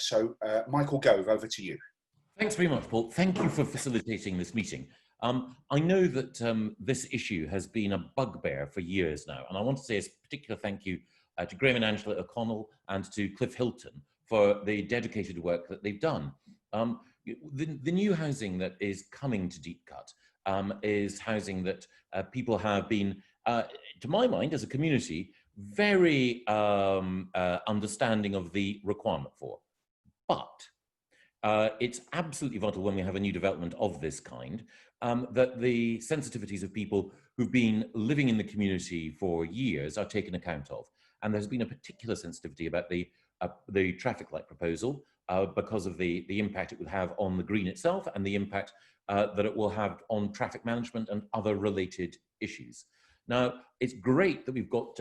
So, Michael Gove, over to you. Thanks very much, Paul. Thank you for facilitating this meeting. I know that this issue has been a bugbear for years now, and I want to say a particular thank you to Graham and Angela O'Connell and to Cliff Hilton for the dedicated work that they've done. The new housing that is coming to Deep Cut is housing that people have been, to my mind, as a community, very understanding of the requirement for. But it's absolutely vital when we have a new development of this kind that the sensitivities of people who've been living in the community for years are taken account of. And there's been a particular sensitivity about the traffic light proposal because of the impact it would have on the green itself and the impact that it will have on traffic management and other related issues. Now, it's great that we've got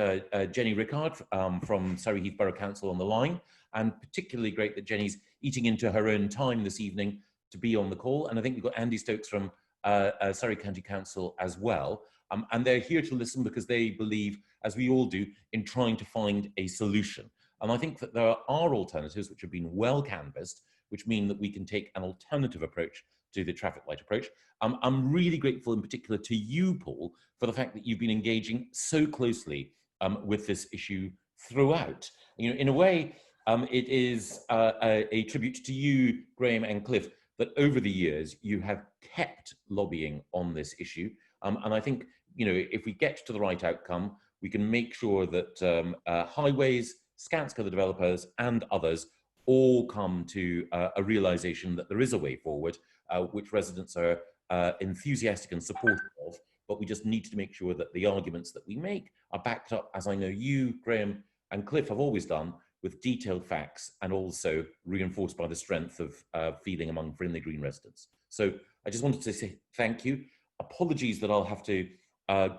Jenny Rickard from Surrey Heath Borough Council on the line, and particularly great that Jenny's eating into her own time this evening to be on the call. And I think we've got Andy Stokes from Surrey County Council as well. And they're here to listen because they believe, as we all do, in trying to find a solution. And I think that there are alternatives which have been well canvassed, which mean that we can take an alternative approach to the traffic light approach. I'm really grateful in particular to you, Paul, for the fact that you've been engaging so closely with this issue throughout. You know, in a way, it is a tribute to you, Graham and Cliff, that over the years you have kept lobbying on this issue. And I think, you know, if we get to the right outcome, we can make sure that highways, Skanska, the developers, and others all come to a realization that there is a way forward, which residents are enthusiastic and supportive of, but we just need to make sure that the arguments that we make are backed up, as I know you, Graham, and Cliff have always done, with detailed facts and also reinforced by the strength of feeling among Frimley Green residents. So I just wanted to say thank you. Apologies that I'll have to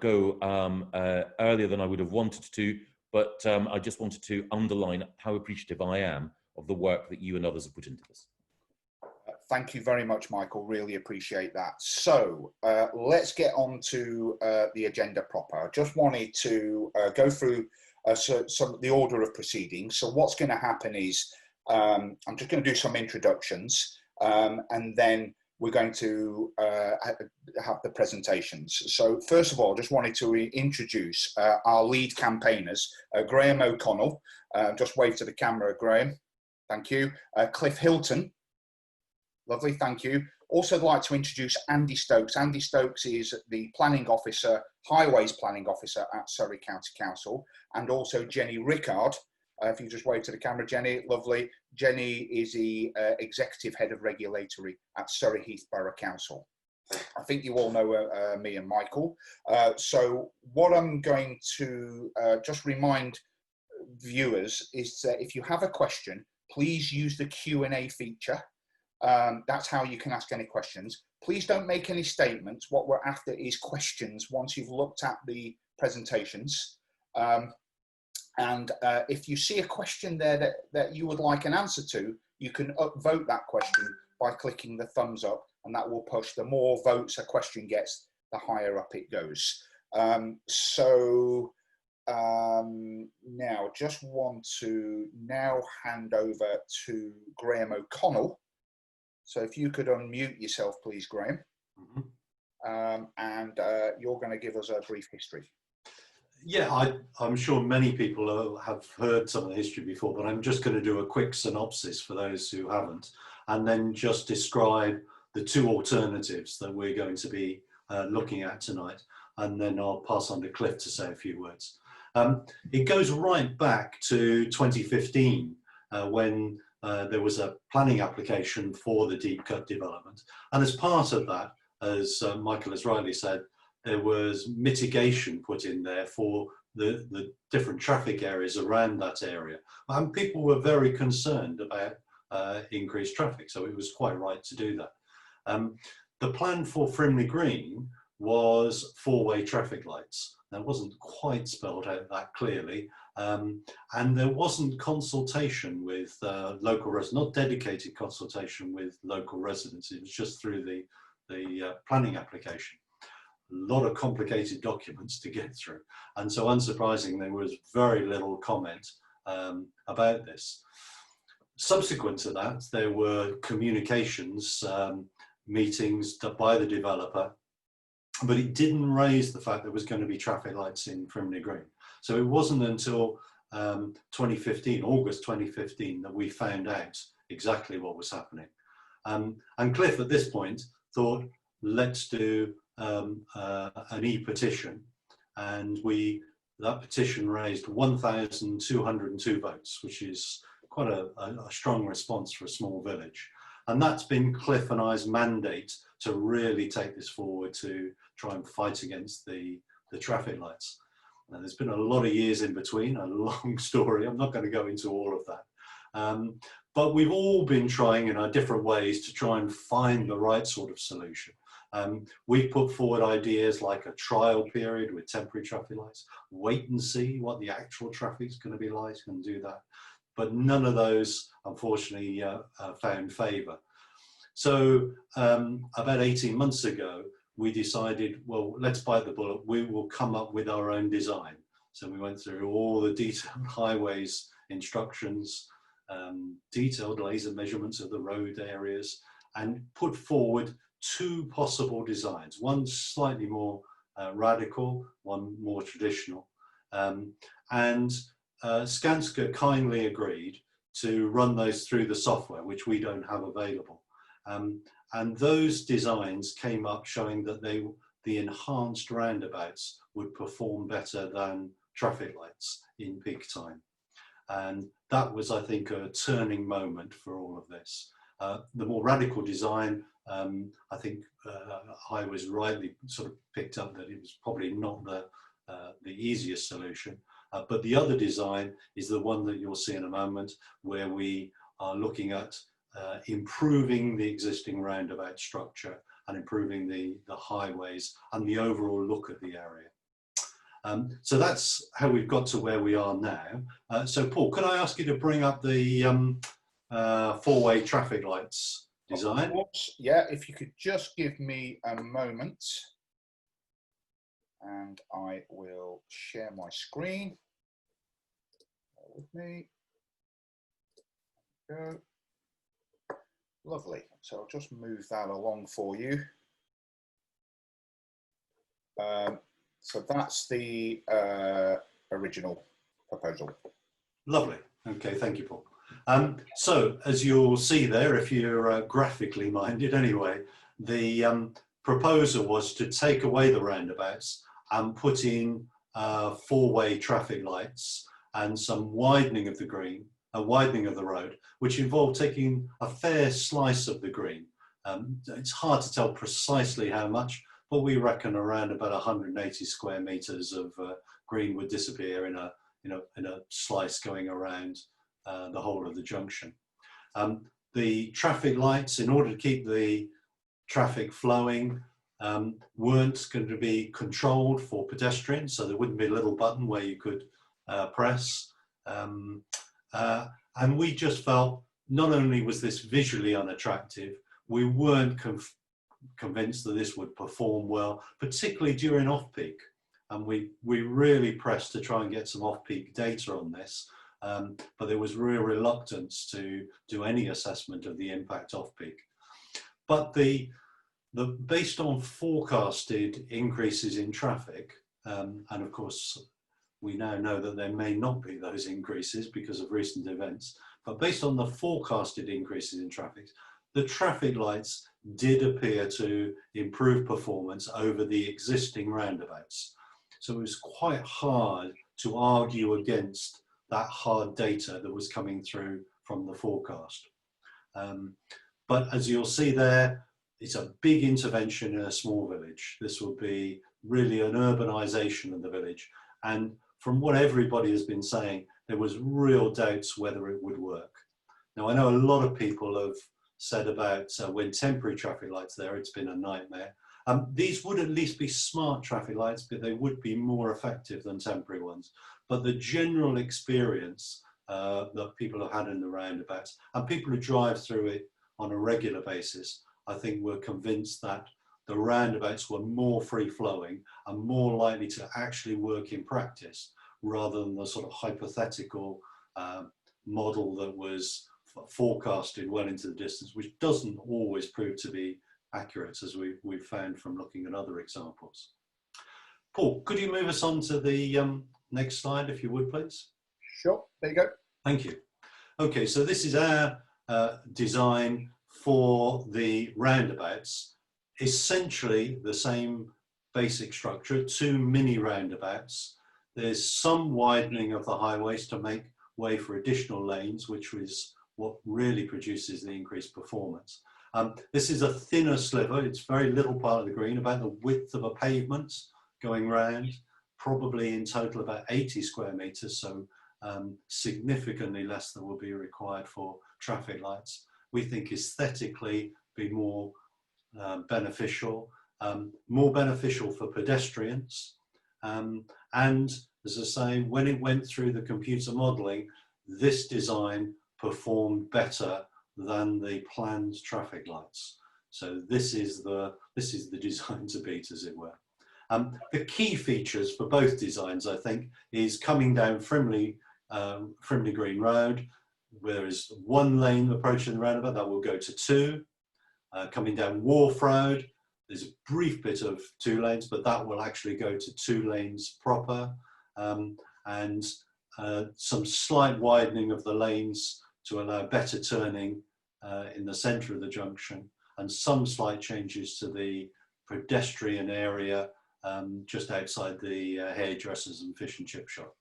go earlier than I would have wanted to, but I just wanted to underline how appreciative I am of the work that you and others have put into this. Thank you very much, Michael. Really appreciate that. So let's get on to the agenda proper. I just wanted to go through some of the order of proceedings. So what's going to happen is I'm just going to do some introductions and then we're going to have the presentations. So first of all, just wanted to introduce our lead campaigners, Graham O'Connell. Just wave to the camera, Graham. Thank you. Cliff Hilton. Lovely, thank you. Also, I'd like to introduce Andy Stokes. Andy Stokes is the planning officer, highways planning officer at Surrey County Council, and also Jenny Rickard. If you just wave to the camera, Jenny, lovely. Jenny is the executive head of regulatory at Surrey Heath Borough Council. I think you all know me and Michael. So what I'm going to just remind viewers is that if you have a question, please use the Q&A feature. That's how you can ask any questions. Please don't make any statements. What we're after is questions once you've looked at the presentations. And if you see a question there that you would like an answer to, you can upvote that question by clicking the thumbs up, and that will push. The more votes a question gets, the higher up it goes. Now just want to now hand over to Graham O'Connell. So if you could unmute yourself, please, Graham. And you're going to give us a brief history. Yeah, I'm sure many people have heard some of the history before, but I'm just going to do a quick synopsis for those who haven't, and then just describe the two alternatives that we're going to be looking at tonight, and then I'll pass on to Cliff to say a few words. It goes right back to 2015 when there was a planning application for the Deep Cut development, and as part of that, as Michael has rightly said, there was mitigation put in there for the different traffic areas around that area, and people were very concerned about increased traffic, so it was quite right to do that. The plan for Frimley Green was four-way traffic lights. That wasn't quite spelled out that clearly, and there wasn't consultation with local residents, not dedicated consultation with local residents. It was just through the planning application. A lot of complicated documents to get through, and so unsurprisingly there was very little comment about this. Subsequent to that, there were communications meetings by the developer, but it didn't raise the fact there was going to be traffic lights in Frimley Green. So it wasn't until 2015, August 2015, that we found out exactly what was happening. And Cliff at this point thought, let's do an e-petition, and that petition raised 1,202 votes, which is quite a strong response for a small village. And that's been Cliff and I's mandate to really take this forward to try and fight against the traffic lights. Now, there's been a lot of years in between, a long story. I'm not going to go into all of that. But we've all been trying in our different ways to try and find the right sort of solution. We've put forward ideas like a trial period with temporary traffic lights, wait and see what the actual traffic is going to be like and do that. But none of those, unfortunately, found favour. So about 18 months ago, we decided, well, let's bite the bullet. We will come up with our own design. So we went through all the detailed highways instructions, detailed laser measurements of the road areas, and put forward two possible designs, one slightly more radical, one more traditional. And Skanska kindly agreed to run those through the software, which we don't have available. And those designs came up showing that the enhanced roundabouts would perform better than traffic lights in peak time. And that was, I think, a turning moment for all of this. The more radical design, I think I was rightly sort of picked up that it was probably not the easiest solution. But the other design is the one that you'll see in a moment, where we are looking at improving the existing roundabout structure and improving the highways and the overall look at the area. So that's how we've got to where we are now. So Paul, could I ask you to bring up the four-way traffic lights design? Of course, yeah, if you could just give me a moment, and I will share my screen. Bear with me. Go. Lovely. So I'll just move that along for you. So that's the original proposal. Lovely. Okay, thank you, Paul. So as you'll see there, if you're graphically minded anyway, the proposal was to take away the roundabouts and put in four-way traffic lights and some widening of the green, a widening of the road, which involved taking a fair slice of the green. It's hard to tell precisely how much, but we reckon around about 180 square meters of green would disappear in a slice going around the whole of the junction. The traffic lights, in order to keep the traffic flowing, weren't going to be controlled for pedestrians, so there wouldn't be a little button where you could press. And we just felt not only was this visually unattractive, we weren't convinced that this would perform well, particularly during off-peak. And we really pressed to try and get some off-peak data on this, but there was real reluctance to do any assessment of the impact off-peak. But based on forecasted increases in traffic, and of course we now know that there may not be those increases because of recent events, but based on the forecasted increases in traffic, the traffic lights did appear to improve performance over the existing roundabouts. So it was quite hard to argue against that hard data that was coming through from the forecast. But as you'll see there, it's a big intervention in a small village. This will be really an urbanization of the village. And from what everybody has been saying, there was real doubts whether it would work. Now, I know a lot of people have said about when temporary traffic lights there, it's been a nightmare. These would at least be smart traffic lights, but they would be more effective than temporary ones. But the general experience that people have had in the roundabouts, and people who drive through it on a regular basis, I think were convinced that the roundabouts were more free-flowing and more likely to actually work in practice, rather than the sort of hypothetical model that was forecasted well into the distance, which doesn't always prove to be accurate, as we've found from looking at other examples. Paul, could you move us on to the next slide, if you would, please? Sure, there you go. Thank you. Okay, so this is our design for the roundabouts. Essentially the same basic structure, 2 mini roundabouts. There's some widening of the highways to make way for additional lanes, which is what really produces the increased performance. This is a thinner sliver. It's very little part of the green, about the width of a pavement going round, probably in total about 80 square meters, so significantly less than will be required for traffic lights. We think aesthetically be more beneficial for pedestrians. And as I say, when it went through the computer modeling, this design performed better than the planned traffic lights. So this is the design to beat, as it were. The key features for both designs, I think, is coming down Frimley Green Road, where there is 1 lane approaching the roundabout, that will go to 2. Coming down Wharf Road, there's a brief bit of 2 lanes, but that will actually go to 2 lanes proper, and some slight widening of the lanes to allow better turning in the centre of the junction, and some slight changes to the pedestrian area just outside the hairdressers and fish and chip shop.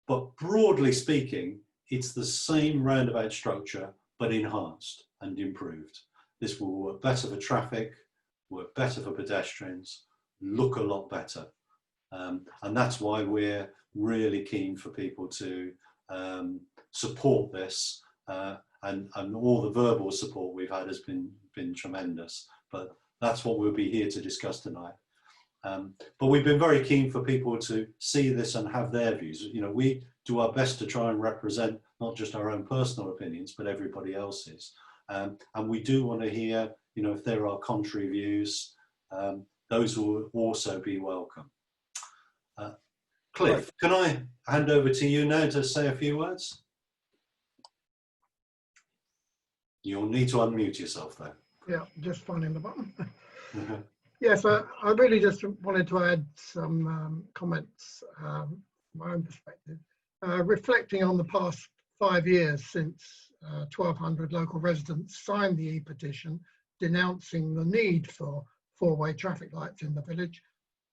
But broadly speaking, it's the same roundabout structure, but enhanced and improved. This will work better for traffic, work better for pedestrians, look a lot better. And that's why we're really keen for people to support this. And all the verbal support we've had has been tremendous. But that's what we'll be here to discuss tonight. But we've been very keen for people to see this and have their views. You know, we do our best to try and represent not just our own personal opinions, but everybody else's. And we do want to hear, you know, if there are contrary views, those will also be welcome. Cliff, can I hand over to you now to say a few words? You'll need to unmute yourself though. Yeah, just finding the button. Yes, I really just wanted to add some comments from my own perspective, reflecting on the past 5 years since 1,200 local residents signed the e-petition denouncing the need for 4-way traffic lights in the village.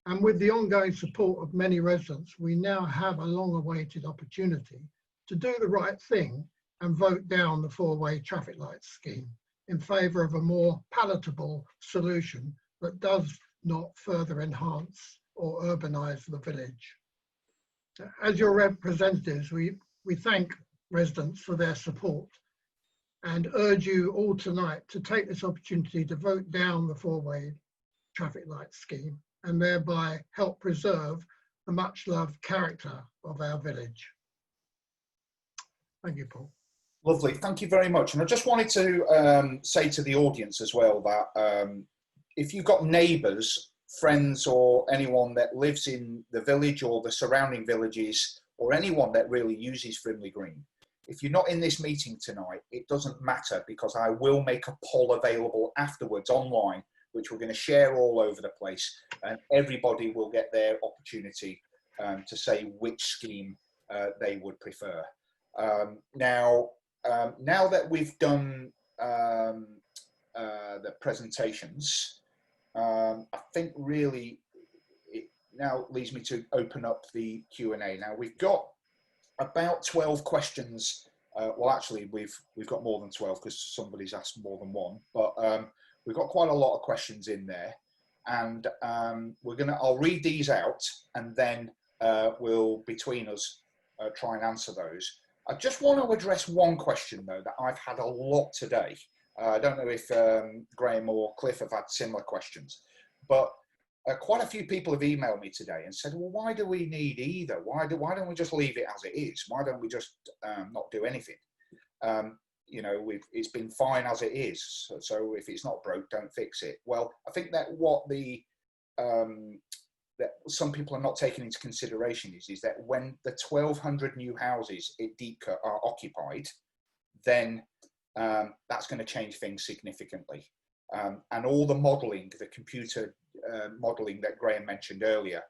And with the ongoing support of many residents, we now have a long-awaited opportunity to do the right thing and vote down the 4-way traffic lights scheme in favour of a more palatable solution that does not further enhance or urbanise the village. As your representatives, we thank residents for their support and urge you all tonight to take this opportunity to vote down the 4-way traffic light scheme and thereby help preserve the much loved character of our village. Thank you, Paul. Lovely, thank you very much. And I just wanted to say to the audience as well that if you've got neighbours, friends or anyone that lives in the village or the surrounding villages or anyone that really uses Frimley Green, if you're not in this meeting tonight, it doesn't matter because I will make a poll available afterwards online, which we're going to share all over the place, and everybody will get their opportunity to say which scheme they would prefer. Now that we've done the presentations, I think really it now leads me to open up the Q&A. Now we've got about 12 questions. Well, actually, we've got more than 12 because somebody's asked more than one. But we've got quite a lot of questions in there, and I'll read these out, and then we'll between us try and answer those. I just want to address one question though that I've had a lot today. I don't know if Graham or Cliff have had similar questions, but quite a few people have emailed me today and said, well, why do we need either? Why don't we just leave it as it is? Why don't we just not do anything? You know, it's been fine as it is. So if it's not broke, don't fix it. Well, I think that what that some people are not taking into consideration is that when the 1,200 new houses at Deepcut are occupied, then that's going to change things significantly. And all the modelling, the computer modelling that Graham mentioned earlier,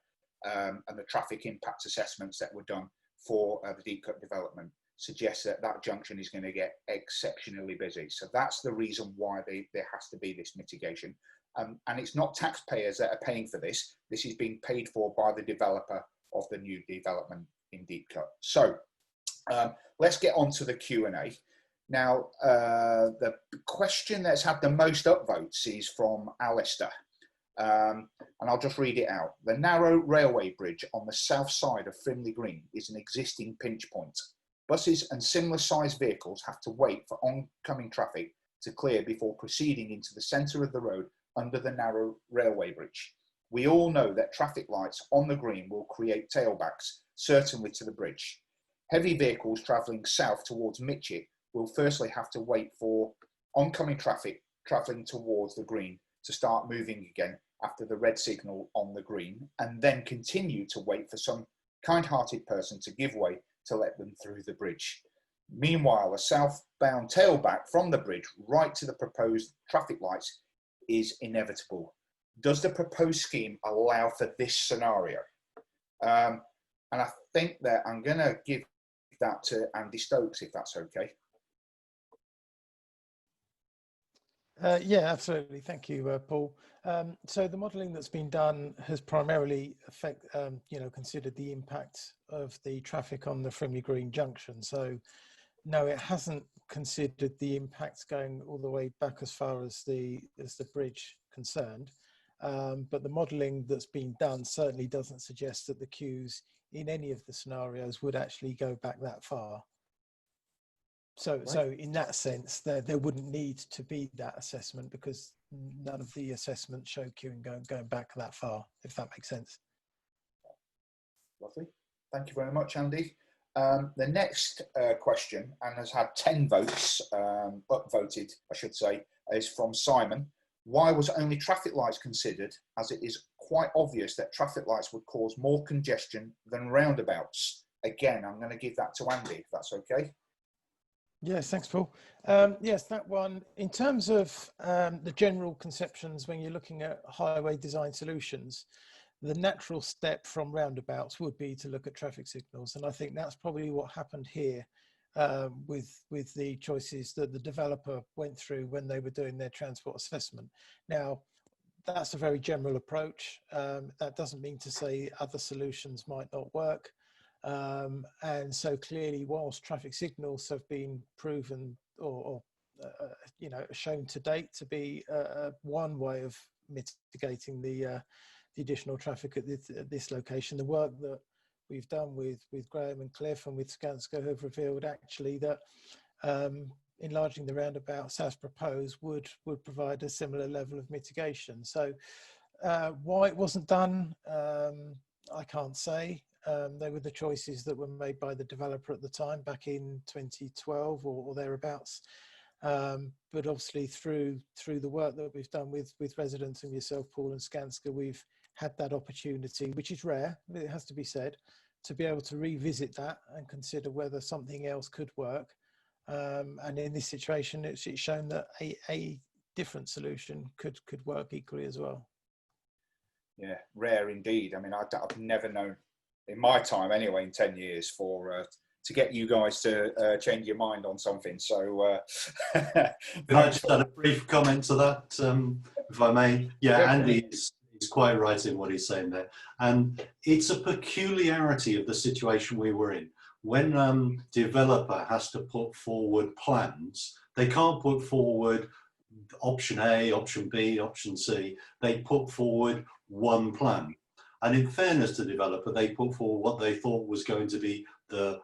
and the traffic impact assessments that were done for the deep cut development suggests that that junction is going to get exceptionally busy. So that's the reason why there has to be this mitigation. And it's not taxpayers that are paying for this. This is being paid for by the developer of the new development in deep cut. So let's get on to the Q&A. Now, the question that's had the most upvotes is from Alistair. And I'll just read it out. The narrow railway bridge on the south side of Frimley Green is an existing pinch point. Buses and similar sized vehicles have to wait for oncoming traffic to clear before proceeding into the centre of the road under the narrow railway bridge. We all know that traffic lights on the green will create tailbacks, certainly to the bridge. Heavy vehicles travelling south towards Mitchett will firstly have to wait for oncoming traffic travelling towards the green to start moving again after the red signal on the green, and then continue to wait for some kind-hearted person to give way to let them through the bridge. Meanwhile, a southbound tailback from the bridge right to the proposed traffic lights is inevitable. Does the proposed scheme allow for this scenario? And I think that I'm going to give that to Andy Stokes, if that's okay. Yeah, absolutely. Thank you, Paul. So the modelling that's been done has primarily considered the impact of the traffic on the Frimley Green junction. So no, it hasn't considered the impacts going all the way back as far as the bridge concerned. But the modelling that's been done certainly doesn't suggest that the queues in any of the scenarios would actually go back that far. So, Right. So in that sense, there wouldn't need to be that assessment because none of the assessments show queuing going back that far, if that makes sense. Lovely. Thank you very much, Andy. The next question, and has had 10 votes, upvoted, I should say, is from Simon. Why was only traffic lights considered, as it is quite obvious that traffic lights would cause more congestion than roundabouts? Again, I'm going to give that to Andy, if that's okay. Yes, thanks, Paul. Yes, that one, in terms of the general conceptions, when you're looking at highway design solutions, the natural step from roundabouts would be to look at traffic signals. And I think that's probably what happened here with the choices that the developer went through when they were doing their transport assessment. Now, that's a very general approach. That doesn't mean to say other solutions might not work. And so clearly, whilst traffic signals have been proven or shown to date to be one way of mitigating the additional traffic at this location, the work that we've done with Graham and Cliff and with Skanska have revealed actually that enlarging the roundabouts as proposed would provide a similar level of mitigation. So why it wasn't done, I can't say. They were the choices that were made by the developer at the time, back in 2012 or thereabouts. But obviously through the work that we've done with residents and yourself, Paul, and Skanska, we've had that opportunity, which is rare, it has to be said, to be able to revisit that and consider whether something else could work. And in this situation, it's shown that a different solution could work equally as well. Yeah, rare indeed. I mean, I've never known, in my time anyway, in 10 years, to get you guys to change your mind on something. So Can I just add a brief comment to that, if I may? Yeah, Andy is quite right in what he's saying there. And it's a peculiarity of the situation we were in. When developer has to put forward plans, they can't put forward option A, option B, option C. They put forward one plan. And in fairness to the developer, they put forward what they thought was going to be the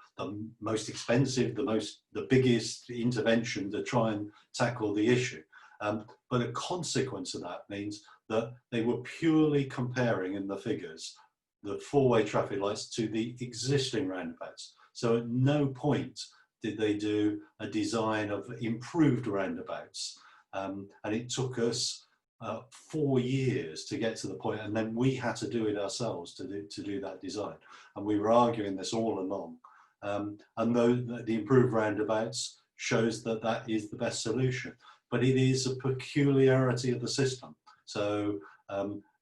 most expensive, the biggest intervention to try and tackle the issue. But a consequence of that means that they were purely comparing in the figures the four-way traffic lights to the existing roundabouts. So at no point did they do a design of improved roundabouts. And it took us 4 years to get to the point, and then we had to do it ourselves to do that design. And we were arguing this all along. And the improved roundabouts shows that that is the best solution. But it is a peculiarity of the system. So,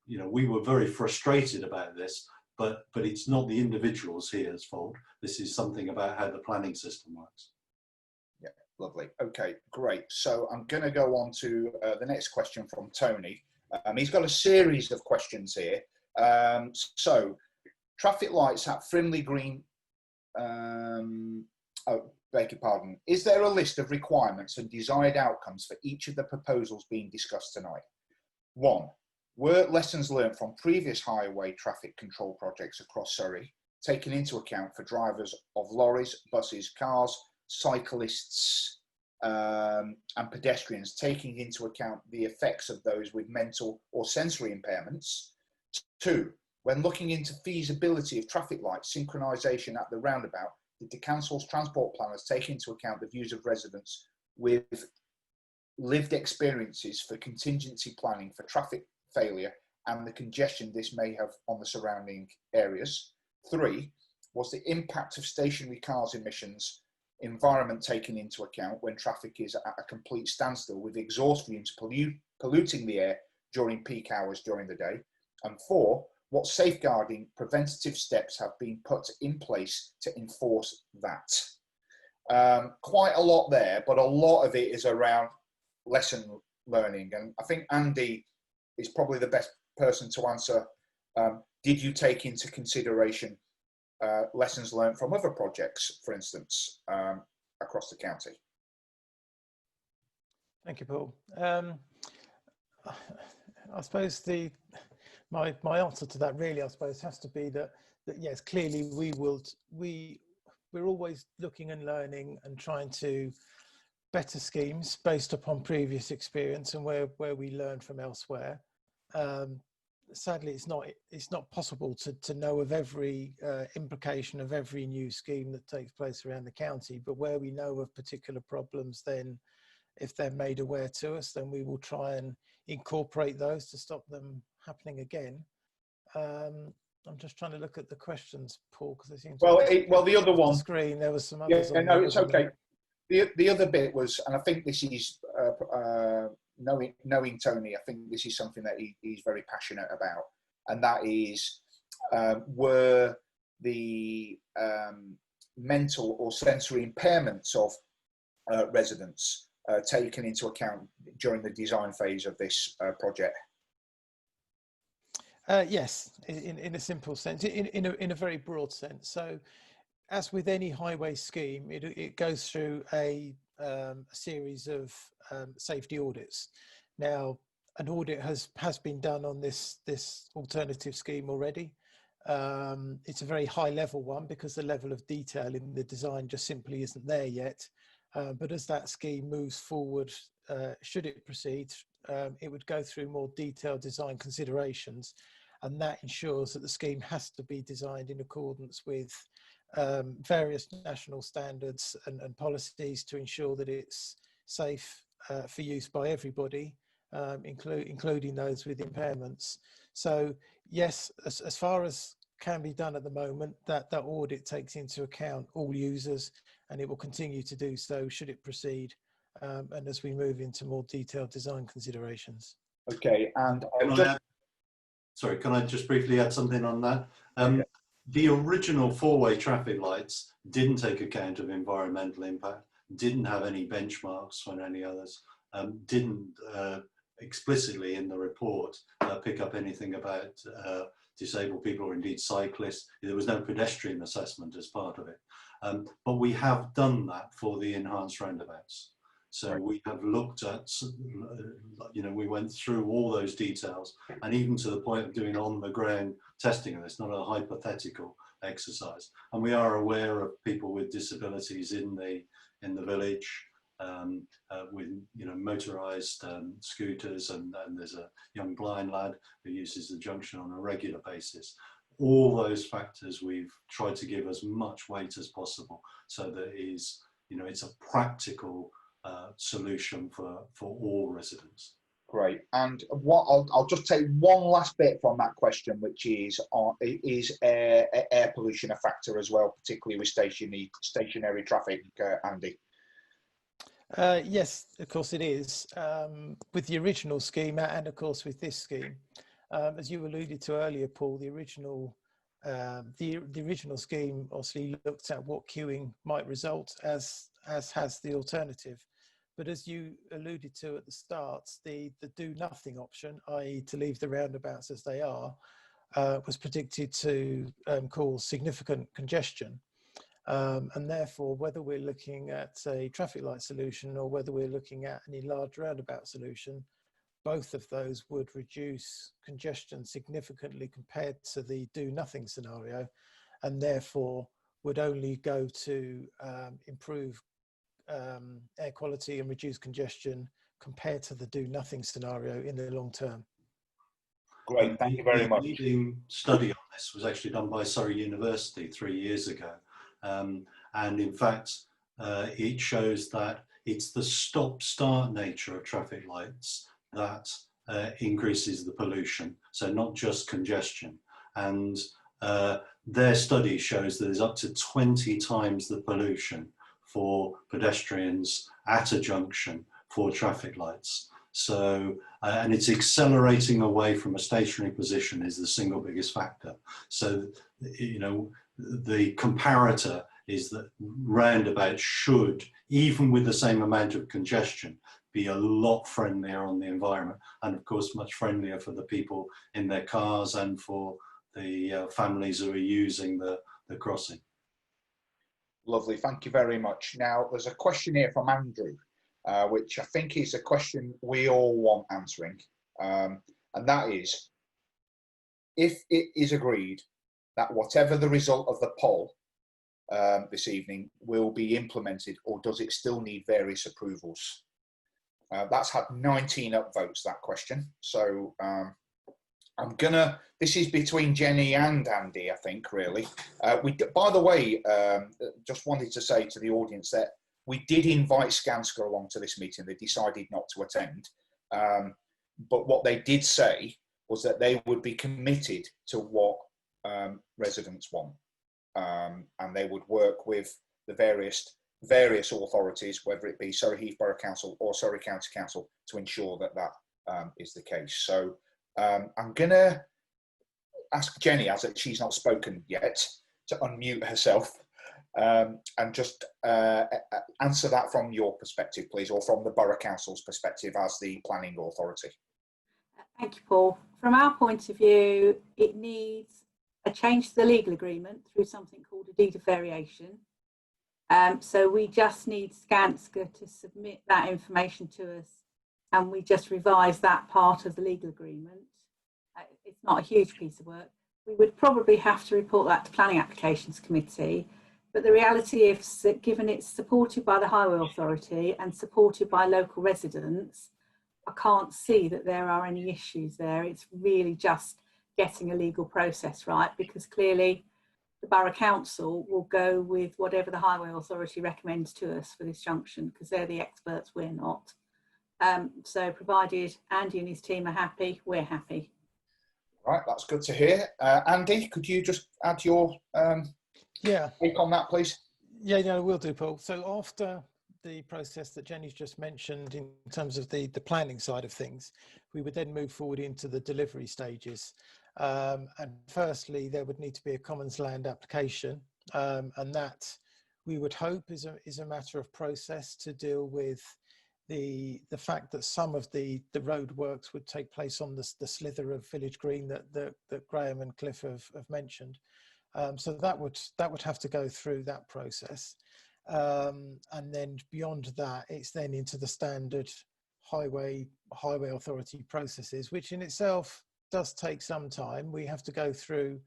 you know, we were very frustrated about this, but it's not the individuals here's fault. This is something about how the planning system works. Yeah, lovely. Okay, great. So I'm going to go on to the next question from Tony. He's got a series of questions here. So, traffic lights at Frimley Green. Oh, beg your pardon. Is there a list of requirements and desired outcomes for each of the proposals being discussed tonight? 1. Were lessons learned from previous highway traffic control projects across Surrey taken into account for drivers of lorries, buses, cars, cyclists, and pedestrians, taking into account the effects of those with mental or sensory impairments? 2. When looking into feasibility of traffic light synchronisation at the roundabout, did the council's transport planners take into account the views of residents with lived experiences for contingency planning for traffic failure and the congestion this may have on the surrounding areas? 3. Was the impact of stationary cars emissions environment taken into account when traffic is at a complete standstill with exhaust fumes polluting the air during peak hours during the day? And 4, what safeguarding preventative steps have been put in place to enforce that? Quite a lot there, but a lot of it is around lesson learning. And I think Andy is probably the best person to answer. Did you take into consideration lessons learned from other projects, for instance, across the county? Thank you, Paul. I suppose my answer to that really, I suppose, has to be that yes, clearly we're always looking and learning and trying to better schemes based upon previous experience and where we learn from elsewhere. Sadly, it's not possible to know of every implication of every new scheme that takes place around the county, but where we know of particular problems, then if they're made aware to us, then we will try and incorporate those to stop them happening again. I'm just trying to look at the questions, Paul, because they seem to well, the other one, the screen. There was some others. Yeah, no, it's okay. The other bit was, and I think this is knowing Tony, I think this is something that he's very passionate about, and that is were the mental or sensory impairments of residents taken into account during the design phase of this project? Yes, in a simple sense, in a very broad sense. So, as with any highway scheme, it goes through a series of safety audits. Now, an audit has been done on this alternative scheme already. It's a very high level one because the level of detail in the design just simply isn't there yet. But as that scheme moves forward, should it proceed, it would go through more detailed design considerations, and that ensures that the scheme has to be designed in accordance with various national standards and policies to ensure that it's safe for use by everybody, including those with impairments. So yes, as far as can be done at the moment, that audit takes into account all users, and it will continue to do so should it proceed, and as we move into more detailed design considerations. Okay, and sorry, can I just briefly add something on that? Okay. The original four-way traffic lights didn't take account of environmental impact, didn't have any benchmarks on any others, didn't explicitly in the report pick up anything about disabled people or indeed cyclists. There was no pedestrian assessment as part of it. But we have done that for the enhanced roundabouts. So we have looked at, you know, we went through all those details, and even to the point of doing on the ground testing of this, not a hypothetical exercise. And we are aware of people with disabilities in the village, with, you know, motorised scooters, and there's a young blind lad who uses the junction on a regular basis. All those factors we've tried to give as much weight as possible, so that it is, you know, it's a practical solution for all residents. Great. And what I'll just take one last bit from that question, which is air pollution a factor as well, particularly with stationary traffic, Andy? Yes, of course it is. With the original scheme and of course with this scheme, as you alluded to earlier, Paul, the original scheme obviously looked at what queuing might result, as has the alternative. But as you alluded to at the start, the do nothing option, i.e. to leave the roundabouts as they are, was predicted to cause significant congestion. And therefore, whether we're looking at a traffic light solution or whether we're looking at an enlarged roundabout solution, both of those would reduce congestion significantly compared to the do nothing scenario, and therefore would only go to improve air quality and reduce congestion compared to the do nothing scenario in the long term. Great, thank you very much. The leading study on this was actually done by Surrey University 3 years ago. And in fact, it shows that it's the stop-start nature of traffic lights that increases the pollution, so not just congestion. And their study shows that there's up to 20 times the pollution for pedestrians at a junction for traffic lights. So, and it's accelerating away from a stationary position is the single biggest factor. So, you know, the comparator is that roundabouts should, even with the same amount of congestion, be a lot friendlier on the environment, and of course much friendlier for the people in their cars and for the families who are using the crossing. Lovely, thank you very much. Now there's a question here from Andrew, which I think is a question we all want answering, and that is, if it is agreed that whatever the result of the poll this evening will be implemented, or does it still need various approvals? That's had 19 upvotes, that question. So this is between Jenny and Andy, I think, really. By the way, just wanted to say to the audience that we did invite Skanska along to this meeting. They decided not to attend. But what they did say was that they would be committed to what residents want. And they would work with the various authorities, whether it be Surrey Heath Borough Council or Surrey County Council, to ensure that that is the case. So I'm going to ask Jenny, as she's not spoken yet, to unmute herself and just answer that from your perspective, please, or from the Borough Council's perspective as the planning authority. Thank you, Paul. From our point of view, it needs a change to the legal agreement through something called a deed of variation. So we just need Skanska to submit that information to us, and we just revise that part of the legal agreement. It's not a huge piece of work. We would probably have to report that to Planning Applications Committee, but the reality is that given it's supported by the Highway Authority and supported by local residents, I can't see that there are any issues there. It's really just getting a legal process right, because clearly the Borough Council will go with whatever the Highway Authority recommends to us for this junction, because they're the experts, we're not. So provided Andy and his team are happy, we're happy. Right, that's good to hear. Andy, could you just add your take on that, please? Yeah, we'll do, Paul. So after the process that Jenny's just mentioned in terms of the planning side of things, we would then move forward into the delivery stages. And firstly, there would need to be a commons land application, and that we would hope is a matter of process to deal with the fact that some of the road works would take place on the slither of Village Green that Graham and Cliff have mentioned. So that would have to go through that process. And then beyond that, it's then into the standard highway authority processes, which in itself does take some time. We have to go through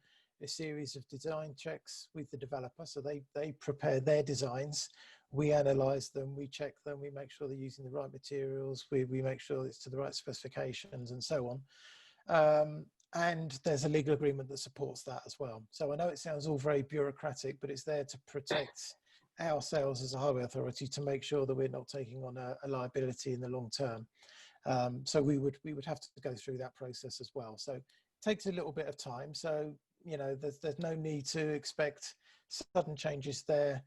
a series of design checks with the developer. So they prepare their designs, we analyze them, we check them, we make sure they're using the right materials, we make sure it's to the right specifications and so on. And there's a legal agreement that supports that as well. So I know it sounds all very bureaucratic, but it's there to protect ourselves as a highway authority to make sure that we're not taking on a liability in the long term. So we would have to go through that process as well. So it takes a little bit of time. So, there's no need to expect sudden changes there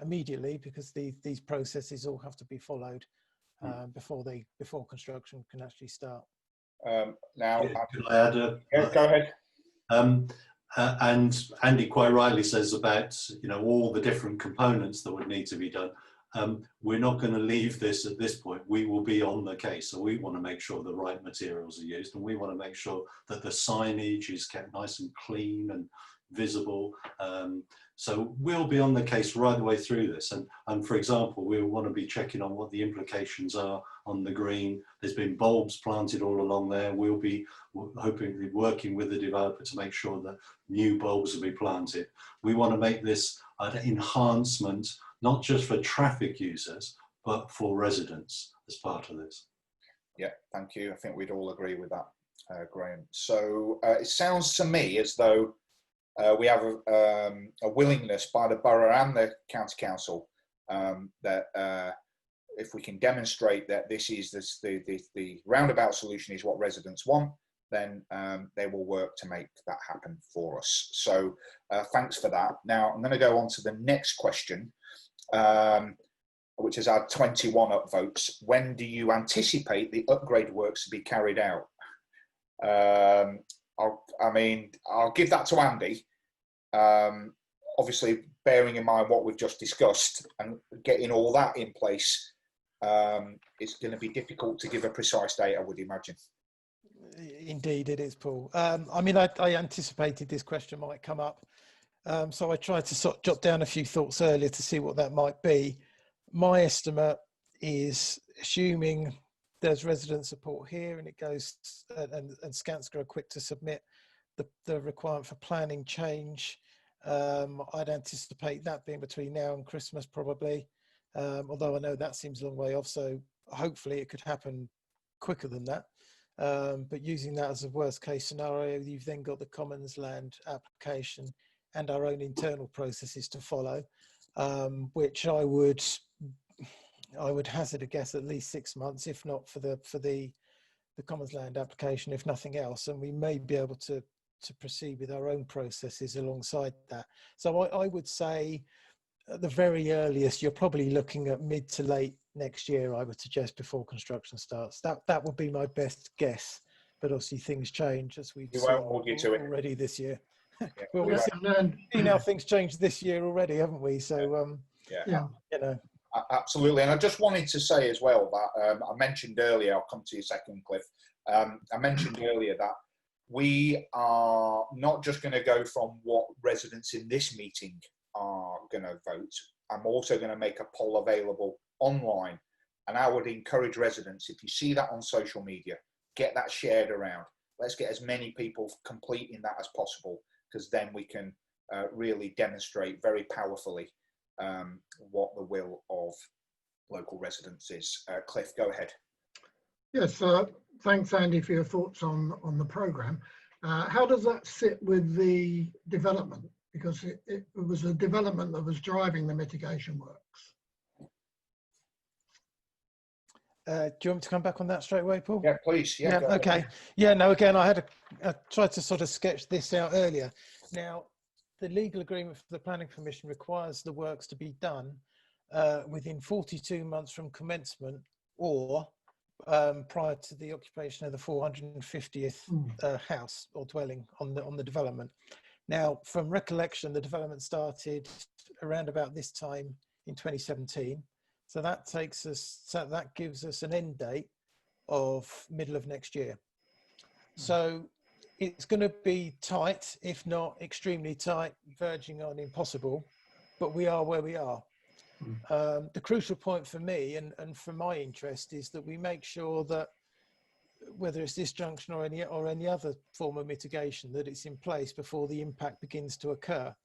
immediately, because these processes all have to be followed before construction can actually start. Now, Could I add go ahead. And Andy quite rightly says about, you know, all the different components that would need to be done. We're not going to leave this at this point. We will be on the case. So we want to make sure the right materials are used, and we want to make sure that the signage is kept nice and clean and visible. So we'll be on the case right the way through this. And for example, we'll want to be checking on what the implications are on the green. There's been bulbs planted all along there. We'll be hoping working with the developer to make sure that new bulbs will be planted. We want to make this an enhancement, not just for traffic users, but for residents as part of this. Yeah, thank you. I think we'd all agree with that, Graham. So it sounds to me as though we have a willingness by the borough and the county council that if we can demonstrate that this is the roundabout solution is what residents want, then they will work to make that happen for us. So thanks for that. Now I'm going to go on to the next question, which is our 21 upvotes. When do you anticipate the upgrade works to be carried out? I'll give that to Andy. Obviously, bearing in mind what we've just discussed and getting all that in place, it's going to be difficult to give a precise date, I would imagine. Indeed, it is, Paul. I anticipated this question might come up, so I tried to sort of jot down a few thoughts earlier to see what that might be. My estimate is, assuming there's resident support here and it goes and Skanska are quick to submit the requirement for planning change, I'd anticipate that being between now and Christmas probably, although I know that seems a long way off, so hopefully it could happen quicker than that. But using that as a worst case scenario, you've then got the Commons land application and our own internal processes to follow, which I would hazard a guess at least 6 months, if not for the Commons land application, if nothing else, and we may be able to proceed with our own processes alongside that. So I would say at the very earliest, you're probably looking at mid to late next year, I would suggest, before construction starts. That would be my best guess, but obviously things change, as we've seen already this year. Yeah. Well, we've seen how things changed this year already, haven't we? So yeah. you know. Absolutely. And I just wanted to say as well that I mentioned earlier, I'll come to you second, Cliff. I mentioned earlier that we are not just going to go from what residents in this meeting are going to vote. I'm also going to make a poll available online, and I would encourage residents, if you see that on social media, get that shared around. Let's get as many people completing that as possible, because then we can really demonstrate very powerfully what the will of local residents is. Cliff, go ahead. Yes, thanks, Andy, for your thoughts on the programme. How does that sit with the development? Because it was the development that was driving the mitigation works. Do you want me to come back on that straight away, Paul? Yeah, please. Yeah, okay. Yeah, no, again, I tried to sort of sketch this out earlier. Now, the legal agreement for the planning permission requires the works to be done within 42 months from commencement, or prior to the occupation of the 450th house or dwelling on the development. Now, from recollection, the development started around about this time in 2017. So that takes us, so that gives us an end date of middle of next year. So it's going to be tight, if not extremely tight, verging on impossible, but we are where we are. The crucial point for me and for my interest is that we make sure that whether it's this junction or any other form of mitigation, that it's in place before the impact begins to occur.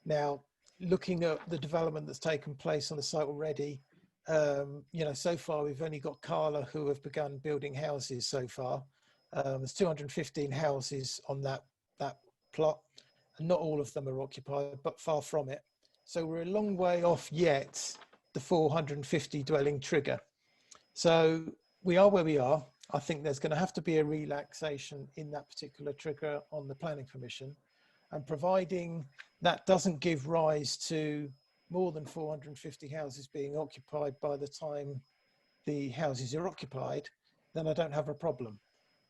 Now, looking at the development that's taken place on the site already, you know, so far we've only got Carla who have begun building houses so far. There's 215 houses on that plot, and not all of them are occupied, but far from it. So we're a long way off yet the 450 dwelling trigger. So we are where we are. I think there's going to have to be a relaxation in that particular trigger on the planning permission, and providing that doesn't give rise to more than 450 houses being occupied by the time the houses are occupied, then I don't have a problem.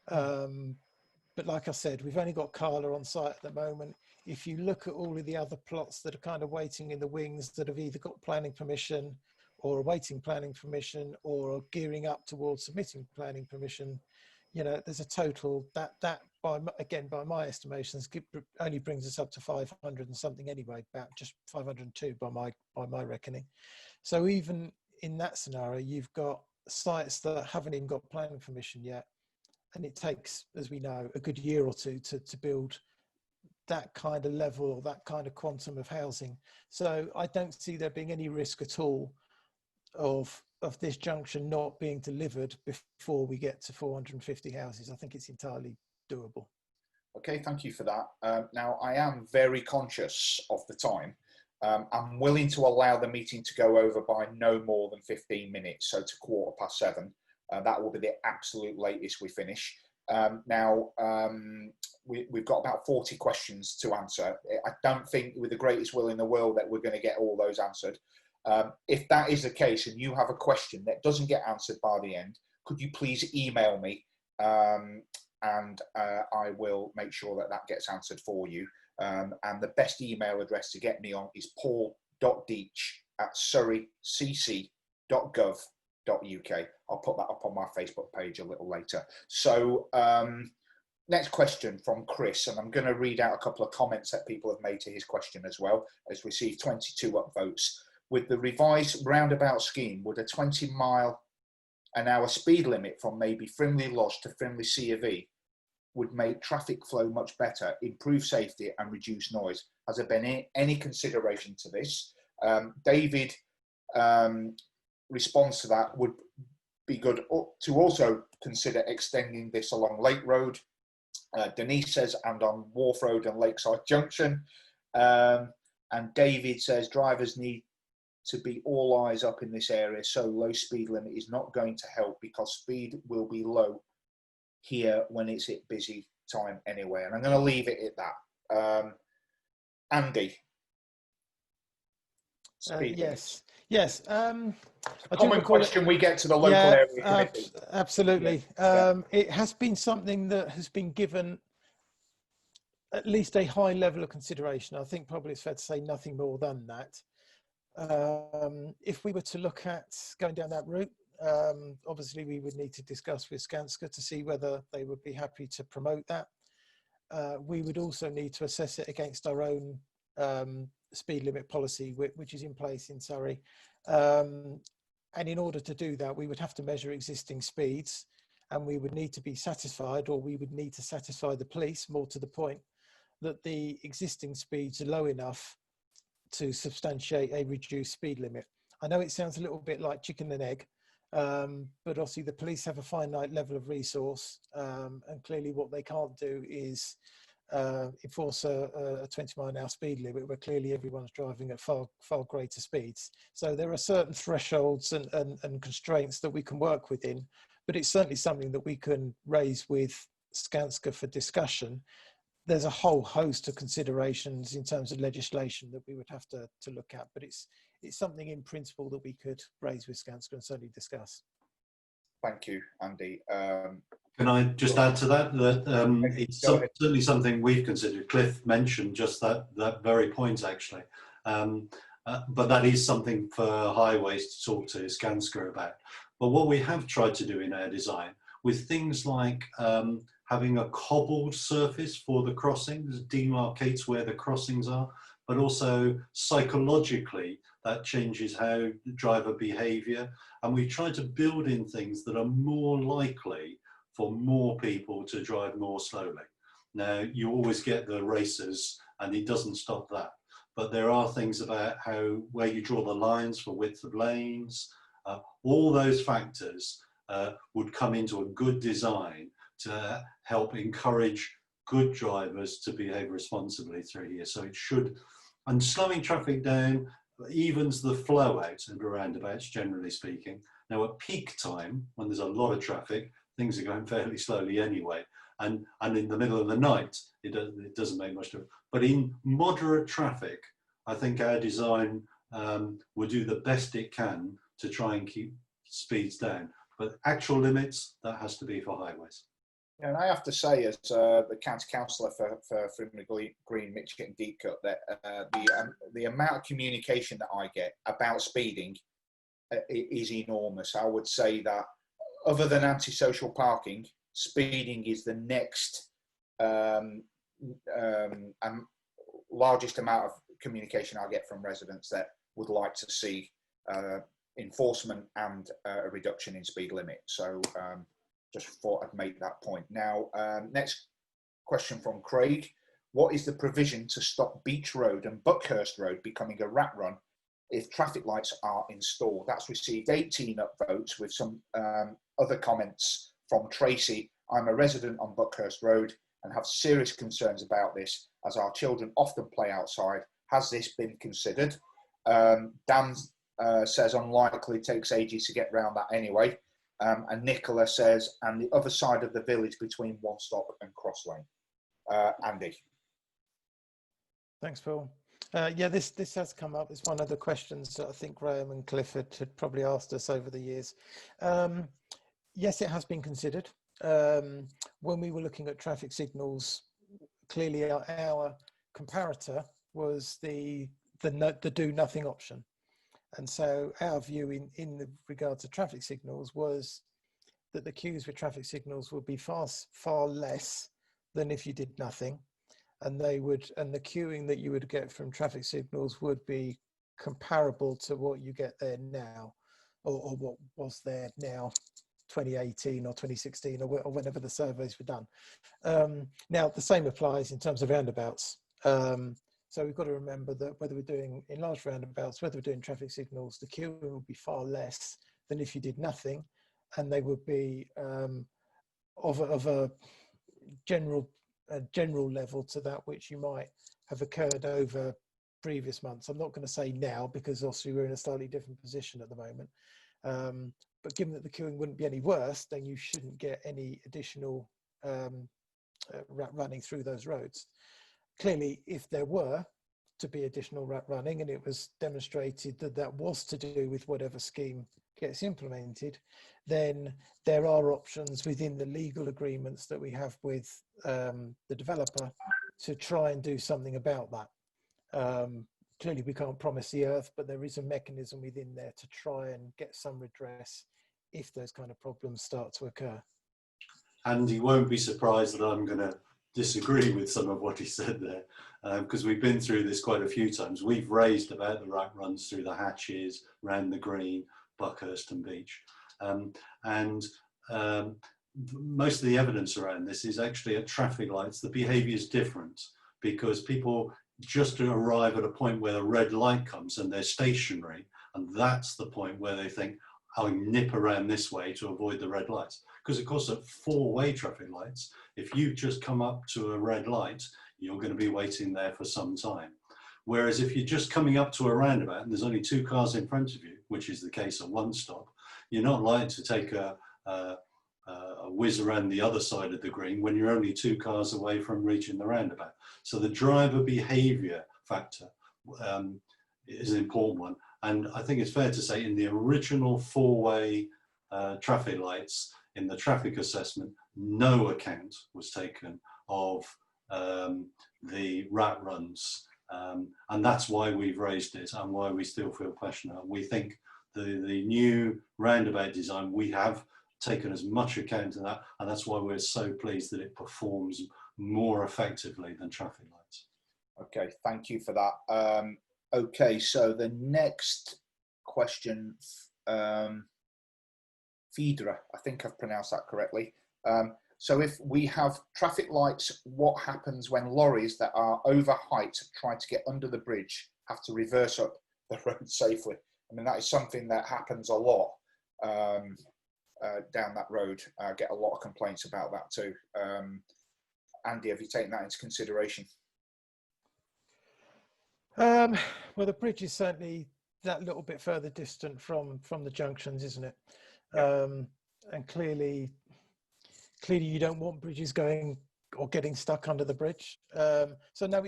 But like I said, we've only got Carla on site at the moment. If you look at all of the other plots that are kind of waiting in the wings that have either got planning permission or awaiting planning permission or are gearing up towards submitting planning permission, you know, there's a total that by my estimations only brings us up to 500 and something anyway, about just 502 by my reckoning. So even in that scenario, you've got sites that haven't even got planning permission yet, and it takes, as we know, a good year or two to build that kind of level or that kind of quantum of housing. So I don't see there being any risk at all of this junction not being delivered before we get to 450 houses. I think it's entirely doable. Okay, thank you for that. Now, I am very conscious of the time. I'm willing to allow the meeting to go over by no more than 15 minutes, so to 7:15. That will be the absolute latest we finish. We've got about 40 questions to answer. I don't think with the greatest will in the world that we're going to get all those answered. If that is the case and you have a question that doesn't get answered by the end, could you please email me and I will make sure that that gets answered for you. And the best email address to get me on is paul.deach@surreycc.gov.uk. I'll put that up on my Facebook page a little later. So next question from Chris, and I'm going to read out a couple of comments that people have made to his question as well. Has received 22 upvotes. With the revised roundabout scheme, would a 20-mile-an-hour speed limit from maybe Frimley Lodge to Frimley C of E would make traffic flow much better, improve safety and reduce noise? Has there been any consideration to this? David responds to that, would be good to also consider extending this along Lake Road. Denise says, and on Wharf Road and Lakeside Junction. And David says, drivers need to be all eyes up in this area, so low speed limit is not going to help because speed will be low here when it's at busy time anyway. And I'm going to leave it at that. Andy. Yes. A common question we get to the local area committee. Absolutely. Yeah. It has been something that has been given at least a high level of consideration. I think probably it's fair to say nothing more than that. If we were to look at going down that route, obviously we would need to discuss with Skanska to see whether they would be happy to promote that. We would also need to assess it against our own speed limit policy, which is in place in Surrey. And in order to do that, we would have to measure existing speeds, and we would need to be satisfied, or we would need to satisfy the police, more to the point, that the existing speeds are low enough to substantiate a reduced speed limit. I know it sounds a little bit like chicken and egg, but obviously the police have a finite level of resource, and clearly what they can't do is enforce a 20-mile-an-hour speed limit where clearly everyone's driving at far greater speeds. So there are certain thresholds and constraints that we can work within, but it's certainly something that we can raise with Skanska for discussion. There's a whole host of considerations in terms of legislation that we would have to look at, but it's something in principle that we could raise with Skanska and certainly discuss. Thank you, Andy. Can I just add to that? It's certainly something we've considered. Cliff mentioned just that very point, actually. But that is something for highways to talk to Skanska about. But what we have tried to do in our design, with things like having a cobbled surface for the crossings, demarcates where the crossings are, but also psychologically, that changes how driver behaviour. And we try to build in things that are more likely for more people to drive more slowly. Now, you always get the racers, and it doesn't stop that. But there are things about where you draw the lines for width of lanes, all those factors would come into a good design to help encourage good drivers to behave responsibly through here. So it should, and slowing traffic down evens the flow out of the roundabouts, generally speaking. Now at peak time, when there's a lot of traffic, things are going fairly slowly anyway. And in the middle of the night, it doesn't make much difference. But in moderate traffic, I think our design will do the best it can to try and keep speeds down. But actual limits, that has to be for highways. Yeah, and I have to say, as the county councillor for Frimley Green, Mitchett and Deepcut, that the amount of communication that I get about speeding is enormous. I would say that other than antisocial parking, speeding is the next largest amount of communication I get from residents that would like to see enforcement and a reduction in speed limit. So just thought I'd make that point. Now, next question from Craig. What is the provision to stop Beach Road and Buckhurst Road becoming a rat run if traffic lights are installed? That's received 18 upvotes with some other comments from Tracy. I'm a resident on Buckhurst Road and have serious concerns about this as our children often play outside. Has this been considered? Dan says unlikely, takes ages to get around that anyway. And Nicola says, and the other side of the village between One Stop and Cross Lane. Andy. Thanks, Paul. Yeah, this has come up. It's one of the questions that I think Graham and Clifford had probably asked us over the years. Yes, it has been considered. When we were looking at traffic signals, clearly our comparator was the do nothing option. And so our view in the regard to traffic signals was that the queues with traffic signals would be far less than if you did nothing. And the queuing that you would get from traffic signals would be comparable to what you get there now, or what was there now, 2018 or 2016, or whenever the surveys were done. Now, the same applies in terms of roundabouts. So we've got to remember that whether we're doing enlarged roundabouts, whether we're doing traffic signals, the queuing will be far less than if you did nothing, and they would be of a general level to that which you might have occurred over previous months. I'm not going to say now because obviously we're in a slightly different position at the moment. But given that the queuing wouldn't be any worse, then you shouldn't get any additional running through those roads. Clearly, if there were to be additional rat running and it was demonstrated that that was to do with whatever scheme gets implemented, then there are options within the legal agreements that we have with the developer to try and do something about that. Clearly, we can't promise the earth, but there is a mechanism within there to try and get some redress if those kind of problems start to occur. And you won't be surprised that I'm going to disagree with some of what he said there, because we've been through this quite a few times. We've raised about the rat runs through the hatches, round the green, Buckhurst and Beach. Most of the evidence around this is actually at traffic lights. The behaviour is different because people just arrive at a point where a red light comes and they're stationary, and that's the point where they think, I'll nip around this way to avoid the red lights. Because of course at four-way traffic lights, if you just come up to a red light, you're going to be waiting there for some time. Whereas if you're just coming up to a roundabout and there's only two cars in front of you, which is the case at One Stop, you're not likely to take a whiz around the other side of the green when you're only two cars away from reaching the roundabout. So the driver behaviour factor is an important one. And I think it's fair to say in the original four-way traffic lights, in the traffic assessment, no account was taken of the rat runs. And that's why we've raised it and why we still feel passionate. We think the new roundabout design, we have taken as much account of that, and that's why we're so pleased that it performs more effectively than traffic lights. Okay, thank you for that. Okay, so the next question, Fidra, I think I've pronounced that correctly. So if we have traffic lights, what happens when lorries that are over height try to get under the bridge have to reverse up the road safely? I mean, that is something that happens a lot down that road. I get a lot of complaints about that too. Andy, have you taken that into consideration? Well, the bridge is certainly that little bit further distant from the junctions, isn't it? Yeah. And clearly you don't want bridges going or getting stuck under the bridge. So no,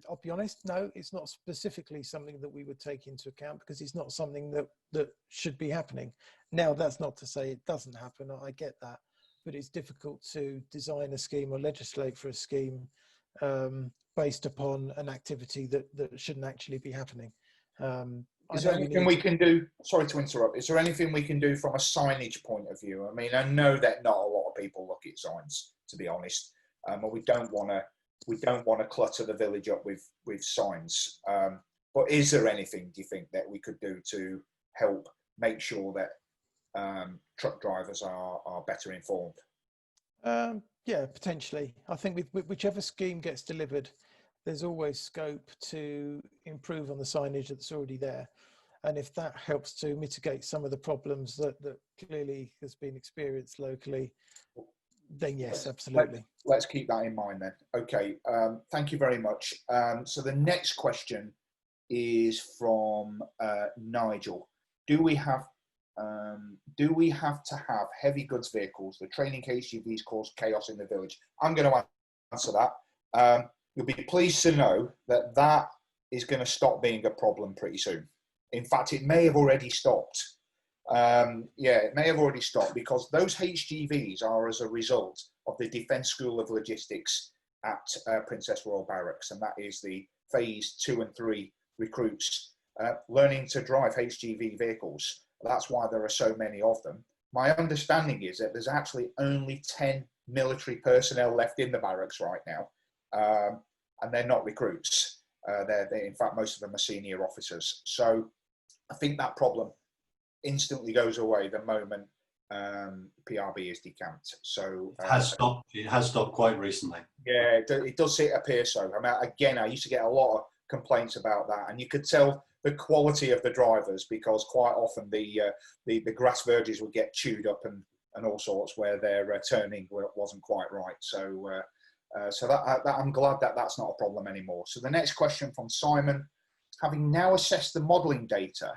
I'll be honest, no, it's not specifically something that we would take into account, because it's not something that should be happening. Now, that's not to say it doesn't happen, I get that, but it's difficult to design a scheme or legislate for a scheme based upon an activity that shouldn't actually be happening. Is there anything we can do? Sorry to interrupt. Is there anything we can do from a signage point of view? I mean, I know that not a lot of people look at signs, to be honest, and we don't want to clutter the village up with signs. But is there anything, do you think, that we could do to help make sure that truck drivers are better informed? Yeah, potentially. I think with whichever scheme gets delivered, there's always scope to improve on the signage that's already there. And if that helps to mitigate some of the problems that clearly has been experienced locally, then yes, absolutely. Let's keep that in mind then. Okay, thank you very much. So the next question is from Nigel. Do we have to have heavy goods vehicles? The training HGVs cause chaos in the village. I'm going to answer that. You'll be pleased to know that that is going to stop being a problem pretty soon. In fact, it may have already stopped. Yeah, it may have already stopped, because those HGVs are as a result of the Defence School of Logistics at Princess Royal Barracks, and that is the phase 2 and 3 recruits learning to drive HGV vehicles. That's why there are so many of them. My understanding is that there's actually only 10 military personnel left in the barracks right now. And they're not recruits. They're in fact, most of them are senior officers. So I think that problem instantly goes away the moment PRB is decamped. So it has stopped quite recently. Yeah, it does appear so. I mean, again, I used to get a lot of complaints about that, and you could tell the quality of the drivers, because quite often the grass verges would get chewed up and all sorts, where their turning wasn't quite right. So that I'm glad that that's not a problem anymore. So the next question from Simon: having now assessed the modelling data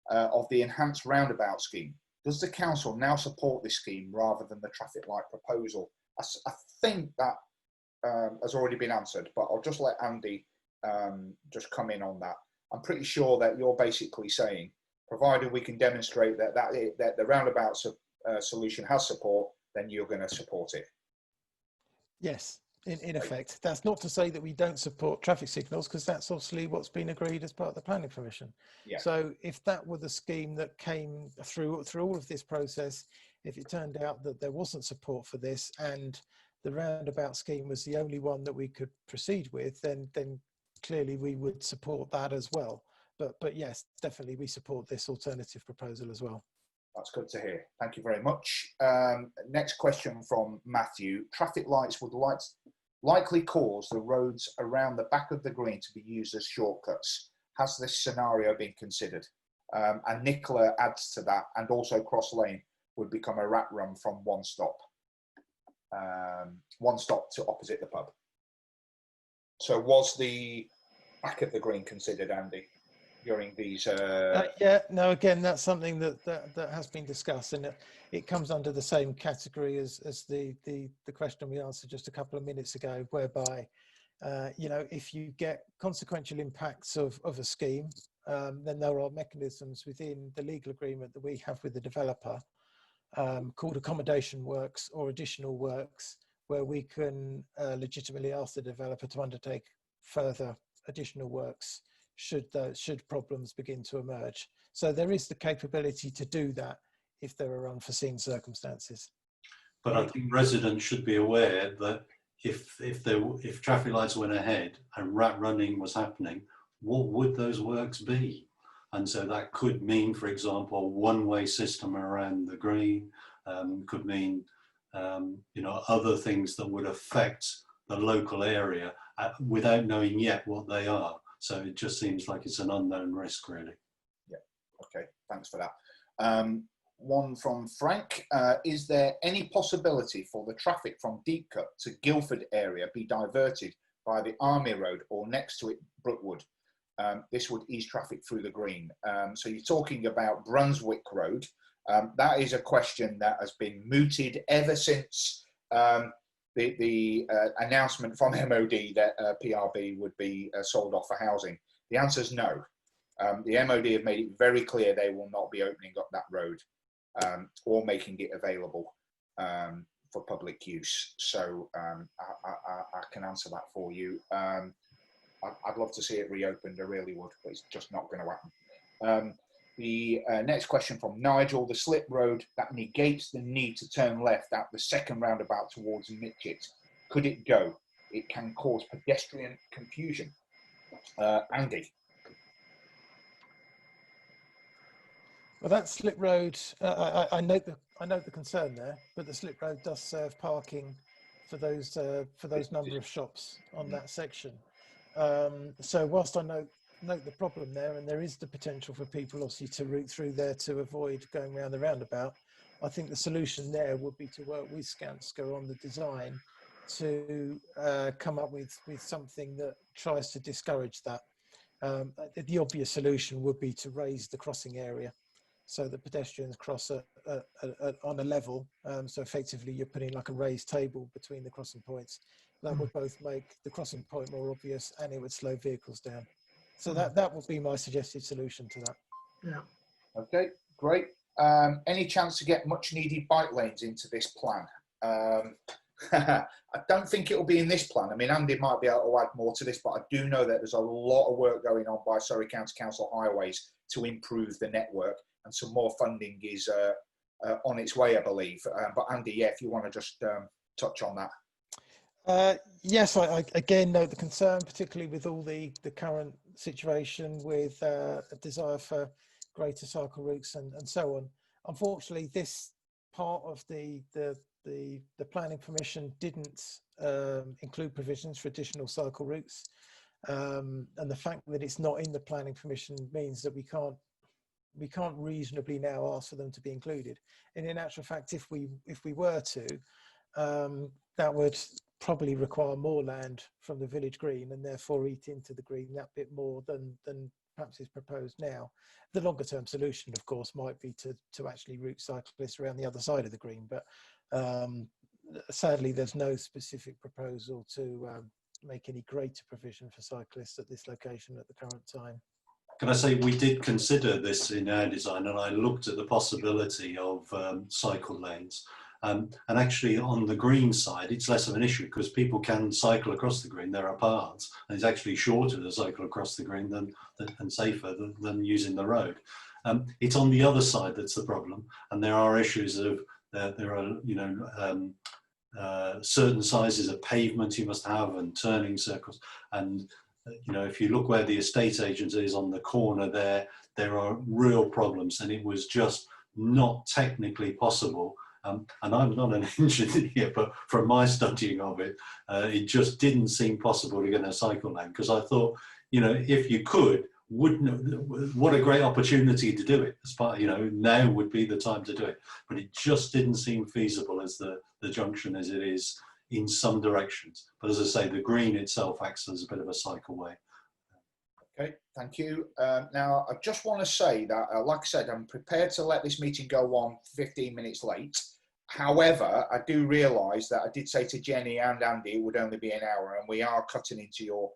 of the enhanced roundabout scheme, does the council now support this scheme rather than the traffic light proposal? I think that has already been answered, but I'll just let Andy just come in on that. I'm pretty sure that you're basically saying, provided we can demonstrate that the roundabout solution has support, then you're going to support it. Yes, in effect. That's not to say that we don't support traffic signals, because that's obviously what's been agreed as part of the planning permission. Yeah. So if that were the scheme that came through all of this process, if it turned out that there wasn't support for this and the roundabout scheme was the only one that we could proceed with, then clearly we would support that as well. But yes, definitely we support this alternative proposal as well. That's good to hear. Thank you very much. Next question from Matthew. Traffic lights would likely cause the roads around the back of the green to be used as shortcuts. Has this scenario been considered? And Nicola adds to that, and also Cross Lane would become a rat run from one stop to opposite the pub. So was the back of the green considered, Andy, during these? Yeah, no, again, that's something that has been discussed, and it comes under the same category as the question we answered just a couple of minutes ago, whereby, if you get consequential impacts of a scheme, then there are mechanisms within the legal agreement that we have with the developer called accommodation works or additional works, where we can legitimately ask the developer to undertake further additional works should problems begin to emerge. So there is the capability to do that if there are unforeseen circumstances. But I think residents should be aware that if traffic lights went ahead and rat running was happening, what would those works be? And so that could mean, for example, a one-way system around the green, could mean other things that would affect the local area without knowing yet what they are. So it just seems like it's an unknown risk, really. Yeah, okay, thanks for that. One from Frank, is there any possibility for the traffic from Deepcut to Guildford area be diverted by the Army Road or next to it, Brookwood? This would ease traffic through the green. So you're talking about Brunswick Road. That is a question that has been mooted ever since the the announcement from MOD that PRB would be sold off for housing? The answer is no. The MOD have made it very clear they will not be opening up that road or making it available for public use. So I can answer that for you. I'd love to see it reopened, I really would, but it's just not going to happen. The next question from Nigel: the slip road that negates the need to turn left at the second roundabout towards Mitchett, could it go? It can cause pedestrian confusion. Andy? Well, that slip road, I note the concern there, but the slip road does serve parking for those number of shops on that section. So whilst I note the problem there, and there is the potential for people obviously to route through there to avoid going around the roundabout, I think the solution there would be to work with Skanska on the design to come up with something that tries to discourage that. The obvious solution would be to raise the crossing area so that pedestrians cross on a level. So effectively you're putting like a raised table between the crossing points. That would both make the crossing point more obvious and it would slow vehicles down. So that would be my suggested solution to that. Yeah. Okay, great. Any chance to get much needed bike lanes into this plan? I don't think it will be in this plan. I mean, Andy might be able to add more to this, but I do know that there's a lot of work going on by Surrey County Council Highways to improve the network, and some more funding is on its way, I believe. But Andy, yeah, if you want to just touch on that. Yes, I again note the concern, particularly with all the current situation with a desire for greater cycle routes and so on. Unfortunately, this part of the planning permission didn't include provisions for additional cycle routes, and the fact that it's not in the planning permission means that we can't reasonably now ask for them to be included. And in actual fact, if we were to, that would probably require more land from the village green and therefore eat into the green that bit more than perhaps is proposed now. The longer term solution, of course, might be to actually route cyclists around the other side of the green, but sadly there's no specific proposal to make any greater provision for cyclists at this location at the current time. Can I say we did consider this in our design, and I looked at the possibility of cycle lanes. And actually on the green side, it's less of an issue because people can cycle across the green. There are paths, and it's actually shorter to cycle across the green and safer than using the road. It's on the other side that's the problem, and there are issues of there are certain sizes of pavement you must have and turning circles, and if you look where the estate agent is on the corner there are real problems, and it was just not technically possible. And I'm not an engineer, but from my studying of it, it just didn't seem possible to get a cycle lane, because I thought, if you could, what a great opportunity to do it. As part, now would be the time to do it, but it just didn't seem feasible as the junction as it is in some directions. But as I say, the green itself acts as a bit of a cycleway. Okay, thank you. Now, I just want to say that, like I said, I'm prepared to let this meeting go on 15 minutes late. However, I do realise that I did say to Jenny and Andy it would only be an hour, and we are cutting into your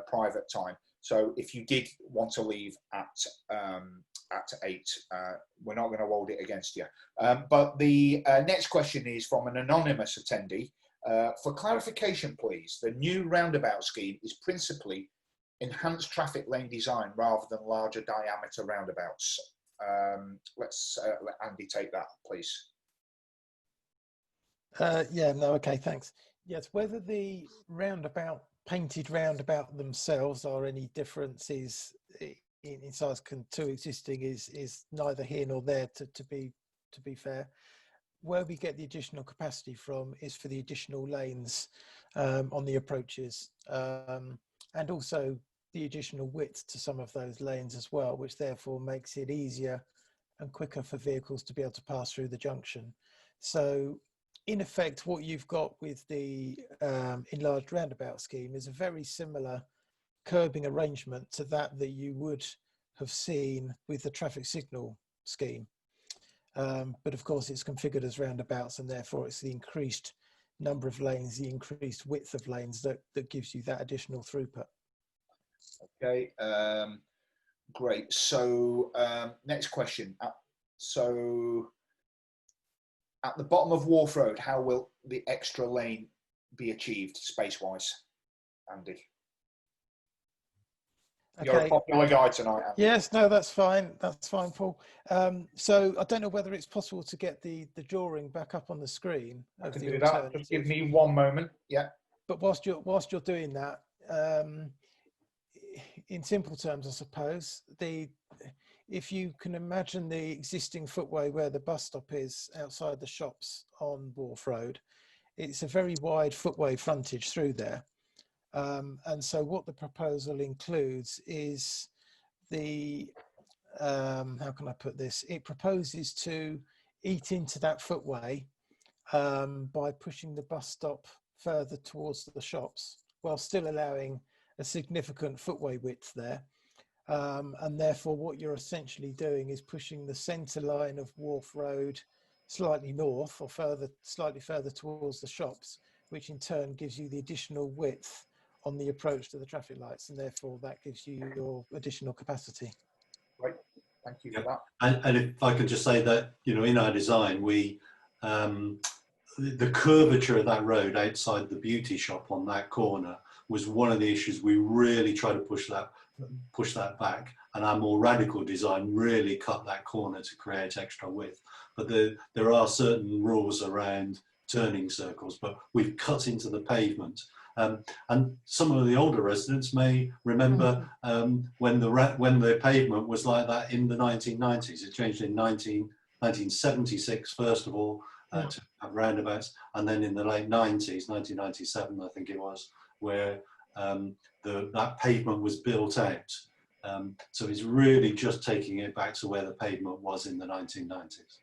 private time. So if you did want to leave at 8, we're not going to hold it against you. But the next question is from an anonymous attendee. For clarification, please, the new roundabout scheme is principally enhanced traffic lane design rather than larger diameter roundabouts. Let's let Andy take that, please. Okay, thanks. Yes, whether the painted roundabout themselves are any differences in size to existing is neither here nor there, to be fair. Where we get the additional capacity from is for the additional lanes on the approaches, and also the additional width to some of those lanes as well, which therefore makes it easier and quicker for vehicles to be able to pass through the junction. So in effect, what you've got with the enlarged roundabout scheme is a very similar curbing arrangement to that you would have seen with the traffic signal scheme. But of course it's configured as roundabouts, and therefore it's the increased number of lanes, the increased width of lanes that gives you that additional throughput. Okay, great. So next question. So at the bottom of Wharf Road, how will the extra lane be achieved space-wise, Andy? Okay. You're a popular guy tonight, Andy. Yes, no, that's fine. That's fine, Paul. So I don't know whether it's possible to get the drawing back up on the screen. I can do that. Just give me one moment. Yeah. But whilst you're doing that, in simple terms, I suppose, if you can imagine the existing footway where the bus stop is outside the shops on Wharf Road, it's a very wide footway frontage through there. And so what the proposal includes is how can I put this? It proposes to eat into that footway by pushing the bus stop further towards the shops, while still allowing a significant footway width there. And therefore what you're essentially doing is pushing the centre line of Wharf Road slightly north or slightly further towards the shops, which in turn gives you the additional width on the approach to the traffic lights, and therefore that gives you your additional capacity. Right, thank you for that. And if I could just say that, you know, in our design, we the curvature of that road outside the beauty shop on that corner was one of the issues. We really try to push that back, and our more radical design really cut that corner to create extra width. But there are certain rules around turning circles, but we've cut into the pavement. And some of the older residents may remember when the pavement was like that in the 1990s. It changed in 1976, first of all, to have roundabouts, and then in the late 90s, 1997, I think it was, where that pavement was built out. So it's really just taking it back to where the pavement was in the 1990s.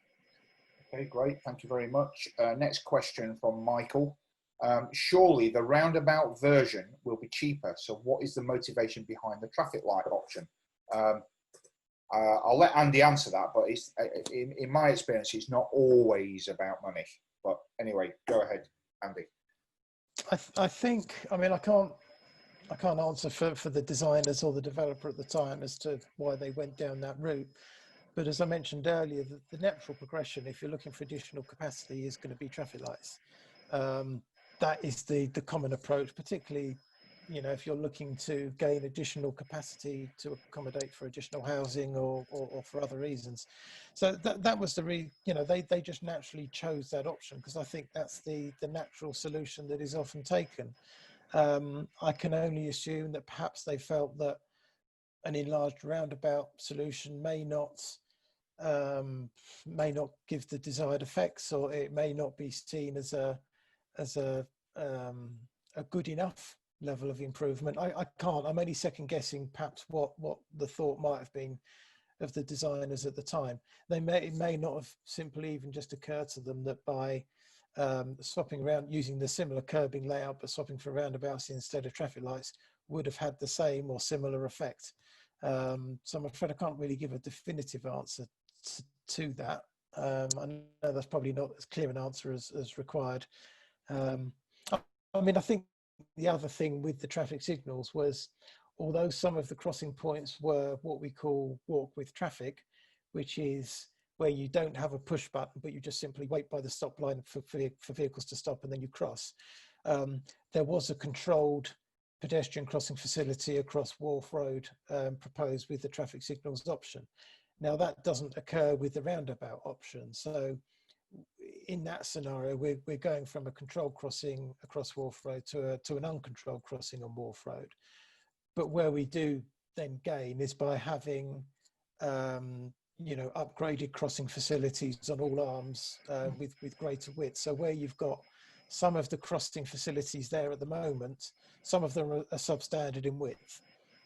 Okay, great. Thank you very much. Next question from Michael. Surely the roundabout version will be cheaper. So what is the motivation behind the traffic light option? I'll let Andy answer that, but in my experience, it's not always about money. But anyway, go ahead, Andy. I think, I mean, I can't answer for the designers or the developer at the time as to why they went down that route. But as I mentioned earlier, the natural progression, if you're looking for additional capacity, is going to be traffic lights. That is the common approach, particularly, you know, if you're looking to gain additional capacity to accommodate for additional housing or for other reasons. So that was you know, they just naturally chose that option because I think that's the natural solution that is often taken. I can only assume that perhaps they felt that an enlarged roundabout solution may not give the desired effects, or it may not be seen as a good enough level of improvement. I'm only second guessing perhaps what the thought might have been of the designers at the time. It may not have simply even just occurred to them that by swapping around using the similar curbing layout but swapping for roundabouts instead of traffic lights would have had the same or similar effect. So I'm afraid I can't really give a definitive answer to that. I know that's probably not as clear an answer as required. I mean, I think the other thing with the traffic signals was, although some of the crossing points were what we call walk with traffic, which is where you don't have a push button, but you just simply wait by the stop line for vehicles to stop and then you cross. There was a controlled pedestrian crossing facility across Wharf Road proposed with the traffic signals option. Now that doesn't occur with the roundabout option. So in that scenario, we're going from a controlled crossing across Wharf Road to an uncontrolled crossing on Wharf Road. But where we do then gain is by having, you know, upgraded crossing facilities on all arms with greater width. So where you've got some of the crossing facilities there at the moment, some of them are substandard in width.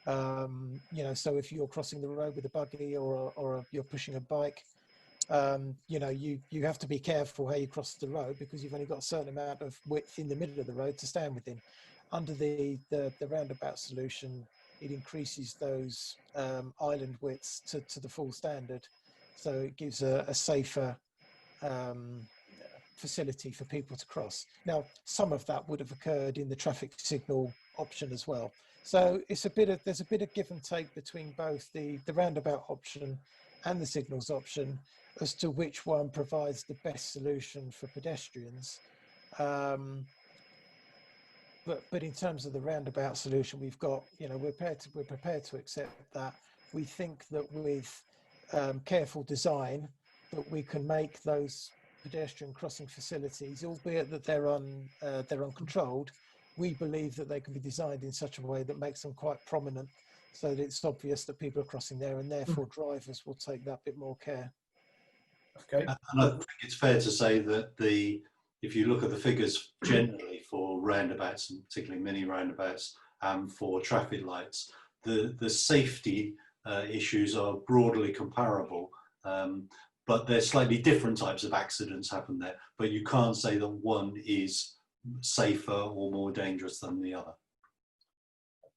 You know, so if you're crossing the road with a buggy or you're pushing a bike, you know, you have to be careful how you cross the road because you've only got a certain amount of width in the middle of the road to stand within. Under the roundabout solution, it increases those island widths to the full standard, so it gives a safer facility for people to cross. Now, some of that would have occurred in the traffic signal option as well. So it's there's a bit of give and take between both the roundabout option and the signals option as to which one provides the best solution for pedestrians. But in terms of the roundabout solution, we've got, we're prepared to accept that. We think that with careful design, that we can make those pedestrian crossing facilities, albeit that they're uncontrolled, we believe that they can be designed in such a way that makes them quite prominent, so that it's obvious that people are crossing there, and therefore drivers will take that bit more care. Okay. And I think it's fair to say that if you look at the figures generally for roundabouts, and particularly mini roundabouts, and for traffic lights, the safety issues are broadly comparable, but there's slightly different types of accidents happen there. But you can't say that one is safer or more dangerous than the other.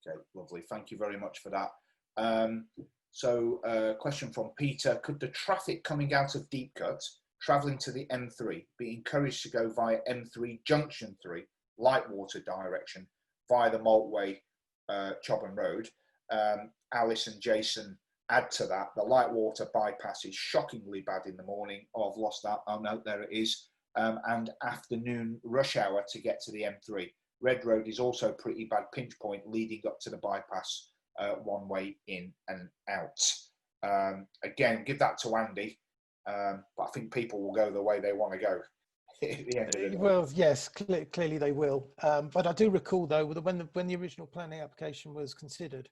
Okay, lovely. Thank you very much for that. Question from Peter: could the traffic coming out of Deep Cut travelling to the M3 be encouraged to go via M3 Junction 3, Lightwater direction, via the Maltway Chobham Road? Alice and Jason add to that. The Lightwater bypass is shockingly bad in the morning. Oh, I've lost that. Oh no, there it is. And afternoon rush hour to get to the M3. Red Road is also a pretty bad pinch point leading up to the bypass, one way in and out. Again, give that to Andy. But I think people will go the way they want to go. At the end of the day. Well, yes, clearly they will. But I do recall, though, when the original planning application was considered,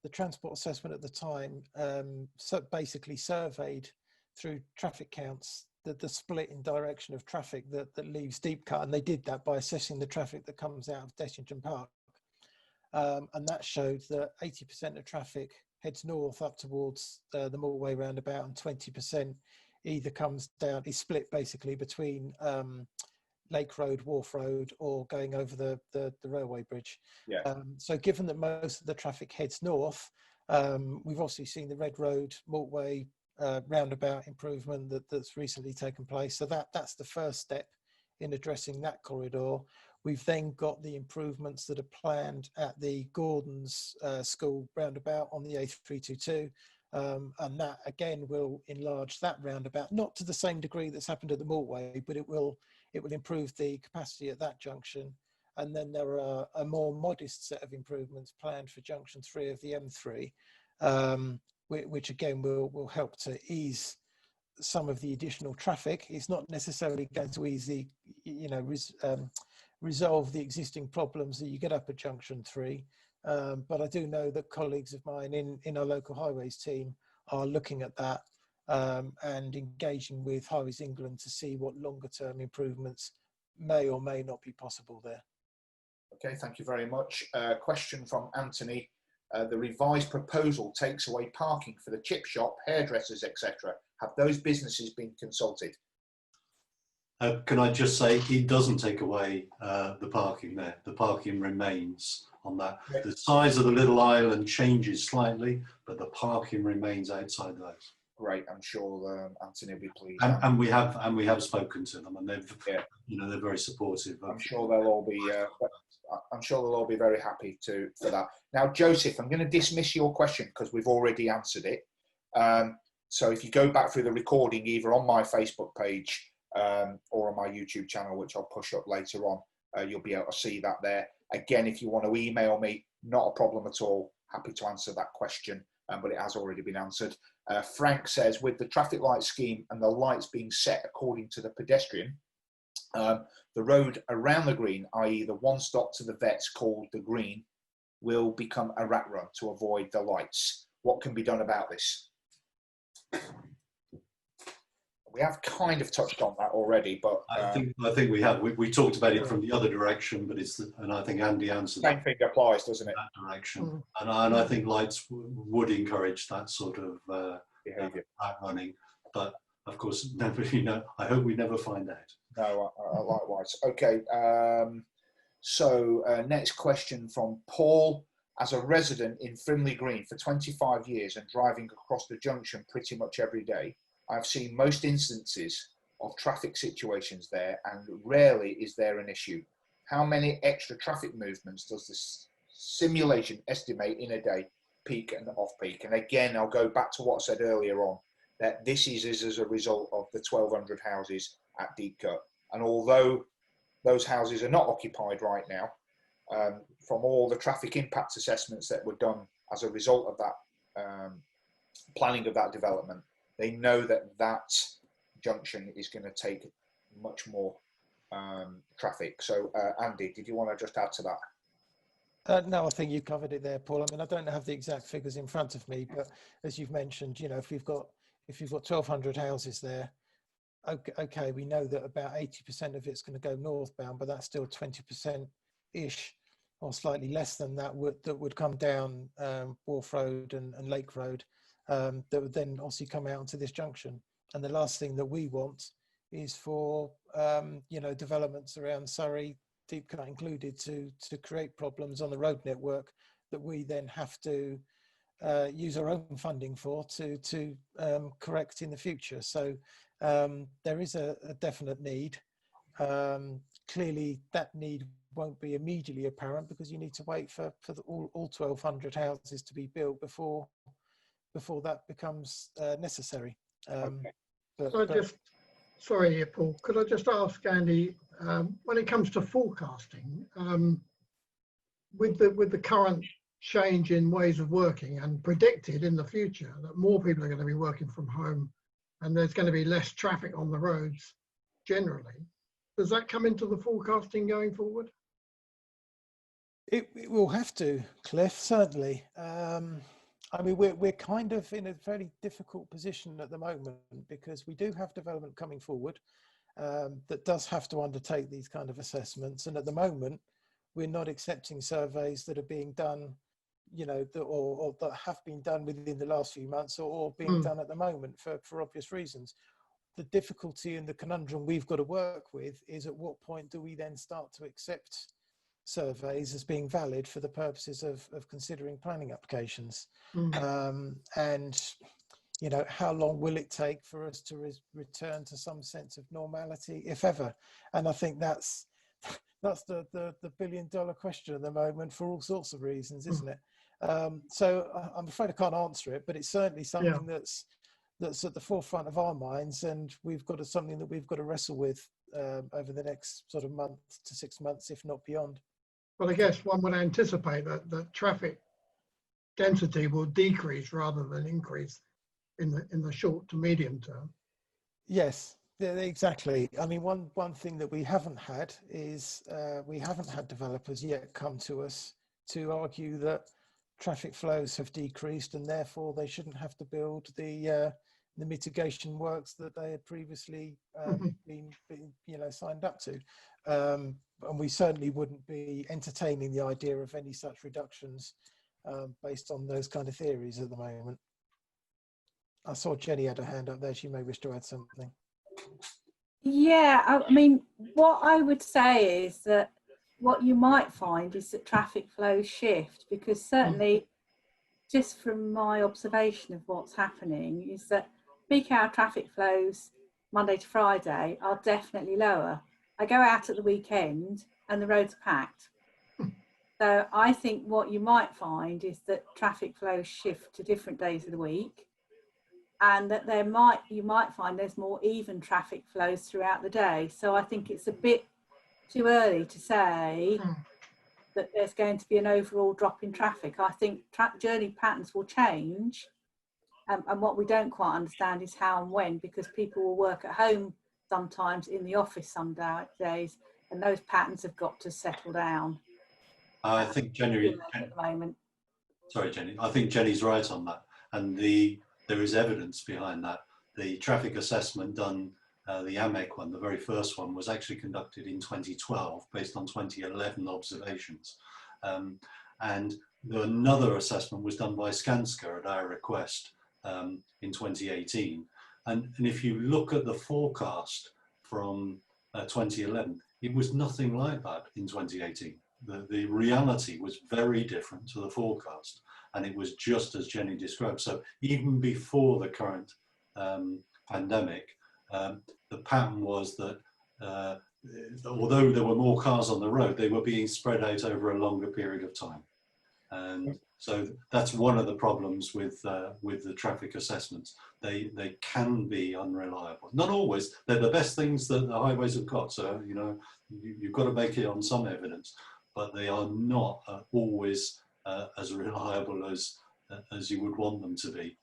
the transport assessment at the time basically surveyed through traffic counts the split in direction of traffic that leaves Deep Cut, and they did that by assessing the traffic that comes out of Dessington Park. And that showed that 80% of traffic heads north up towards the Maltway roundabout, and 20% either comes down, is split basically between Lake Road, Wharf Road, or going over the railway bridge. Yeah. So given that most of the traffic heads north, we've obviously seen the Red Road, Maltway roundabout improvement that's recently taken place. So that's the first step in addressing that corridor. We've then got the improvements that are planned at the Gordon's School roundabout on the A322. And that again will enlarge that roundabout, not to the same degree that's happened at the Maltway, but it will improve the capacity at that junction. And then there are a more modest set of improvements planned for junction 3 of the M3, which again will help to ease some of the additional traffic. It's not necessarily going to ease the, resolve the existing problems that you get up at junction 3. But I do know that colleagues of mine in our local highways team are looking at that and engaging with Highways England to see what longer term improvements may or may not be possible there. Okay, thank you very much. Question from Anthony. The revised proposal takes away parking for the chip shop, hairdressers, etc. Have those businesses been consulted? Can I just say, it doesn't take away the parking there. The parking remains on that. Okay. The size of the little island changes slightly, but the parking remains outside those. Great, I'm sure Anthony will be pleased. And we have spoken to them, and they've, they're very supportive. I'm sure they'll all be. I'm sure they'll all be very happy for that. Now, Joseph, I'm going to dismiss your question because we've already answered it. So if you go back through the recording, either on my Facebook page or on my YouTube channel, which I'll push up later on, you'll be able to see that there. Again, if you want to email me, not a problem at all. Happy to answer that question, but it has already been answered. Frank says, with the traffic light scheme and the lights being set according to the pedestrian, the road around the green, i.e. the one stop to the vets called the green, will become a rat run to avoid the lights. What can be done about this? We have kind of touched on that already, but I think we have. We talked about it from the other direction, but and I think Andy answered. Same thing applies, doesn't it? That direction, and I think lights would encourage that sort of behaviour, running. But of course, nobody know. I hope we never find out. No, likewise. Okay. Next question from Paul. As a resident in Frimley Green for 25 years and driving across the junction pretty much every day, I've seen most instances of traffic situations there, and rarely is there an issue. How many extra traffic movements does this simulation estimate in a day, peak and off-peak? And again, I'll go back to what I said earlier on, that this is as a result of the 1,200 houses at Deep Cut. And although those houses are not occupied right now, from all the traffic impact assessments that were done as a result of that planning of that development, they know that that junction is going to take much more traffic. So Andy, did you want to just add to that? No, I think you covered it there, Paul. I mean, I don't have the exact figures in front of me, but as you've mentioned, you know, if you've got 1,200 houses there, okay, we know that about 80% of it's going to go northbound, but that's still 20%-ish, or slightly less than that would come down Wharf Road and Lake Road, that would then obviously come out into this junction. And the last thing that we want is for you know, developments around Surrey, Deep Cut included, to create problems on the road network that we then have to use our own funding for to correct in the future. So there is a definite need. Clearly, that need won't be immediately apparent because you need to wait for all 1,200 houses to be built before that becomes necessary. Okay. Sorry, Paul, could I just ask Andy, when it comes to forecasting, with the current change in ways of working and predicted in the future that more people are going to be working from home and there's going to be less traffic on the roads generally, does that come into the forecasting going forward? It will have to, Cliff, certainly. I mean, we're kind of in a very difficult position at the moment because we do have development coming forward that does have to undertake these kind of assessments. And at the moment, we're not accepting surveys that are being done, you know, or that have been done within the last few months or being done at the moment for obvious reasons. The difficulty and the conundrum we've got to work with is at what point do we then start to accept surveys as being valid for the purposes of considering planning applications. And you know, how long will it take for us to return to some sense of normality, if ever? And I think that's the $billion question at the moment for all sorts of reasons, isn't it? So I'm afraid I can't answer it, but it's certainly something that's at the forefront of our minds, and something that we've got to wrestle with over the next sort of month to 6 months, if not beyond. Well, I guess one would anticipate that the traffic density will decrease rather than increase in the short to medium term. Yes, exactly. I mean, one thing that we haven't had is we haven't had developers yet come to us to argue that traffic flows have decreased and therefore they shouldn't have to build the mitigation works that they had previously been you know, signed up to. And we certainly wouldn't be entertaining the idea of any such reductions based on those kind of theories at the moment. I saw Jenny had a hand up there. She may wish to add something. Yeah, I mean, what I would say is that what you might find is that traffic flows shift, because certainly just from my observation of what's happening is that peak hour traffic flows Monday to Friday are definitely lower. I go out at the weekend and the roads are packed. So I think what you might find is that traffic flows shift to different days of the week, and that you might find there's more even traffic flows throughout the day. So I think it's a bit too early to say that there's going to be an overall drop in traffic. I think journey patterns will change, and what we don't quite understand is how and when, because people will work at home sometimes, in the office some days, and those patterns have got to settle down. I think Jenny, at the moment. Sorry, Jenny. I think Jenny's right on that, and there is evidence behind that. The traffic assessment done, the AMEC one, the very first one, was actually conducted in 2012 based on 2011 observations, and another assessment was done by Skanska at our request in 2018. And if you look at the forecast from 2011, it was nothing like that in 2018. The reality was very different to the forecast, and it was just as Jenny described. So even before the current pandemic, the pattern was that although there were more cars on the road, they were being spread out over a longer period of time. And so that's one of the problems with the traffic assessments. They can be unreliable. Not always. They're the best things that the highways have got. So, you know, you've got to make it on some evidence, but they are not always as reliable as you would want them to be.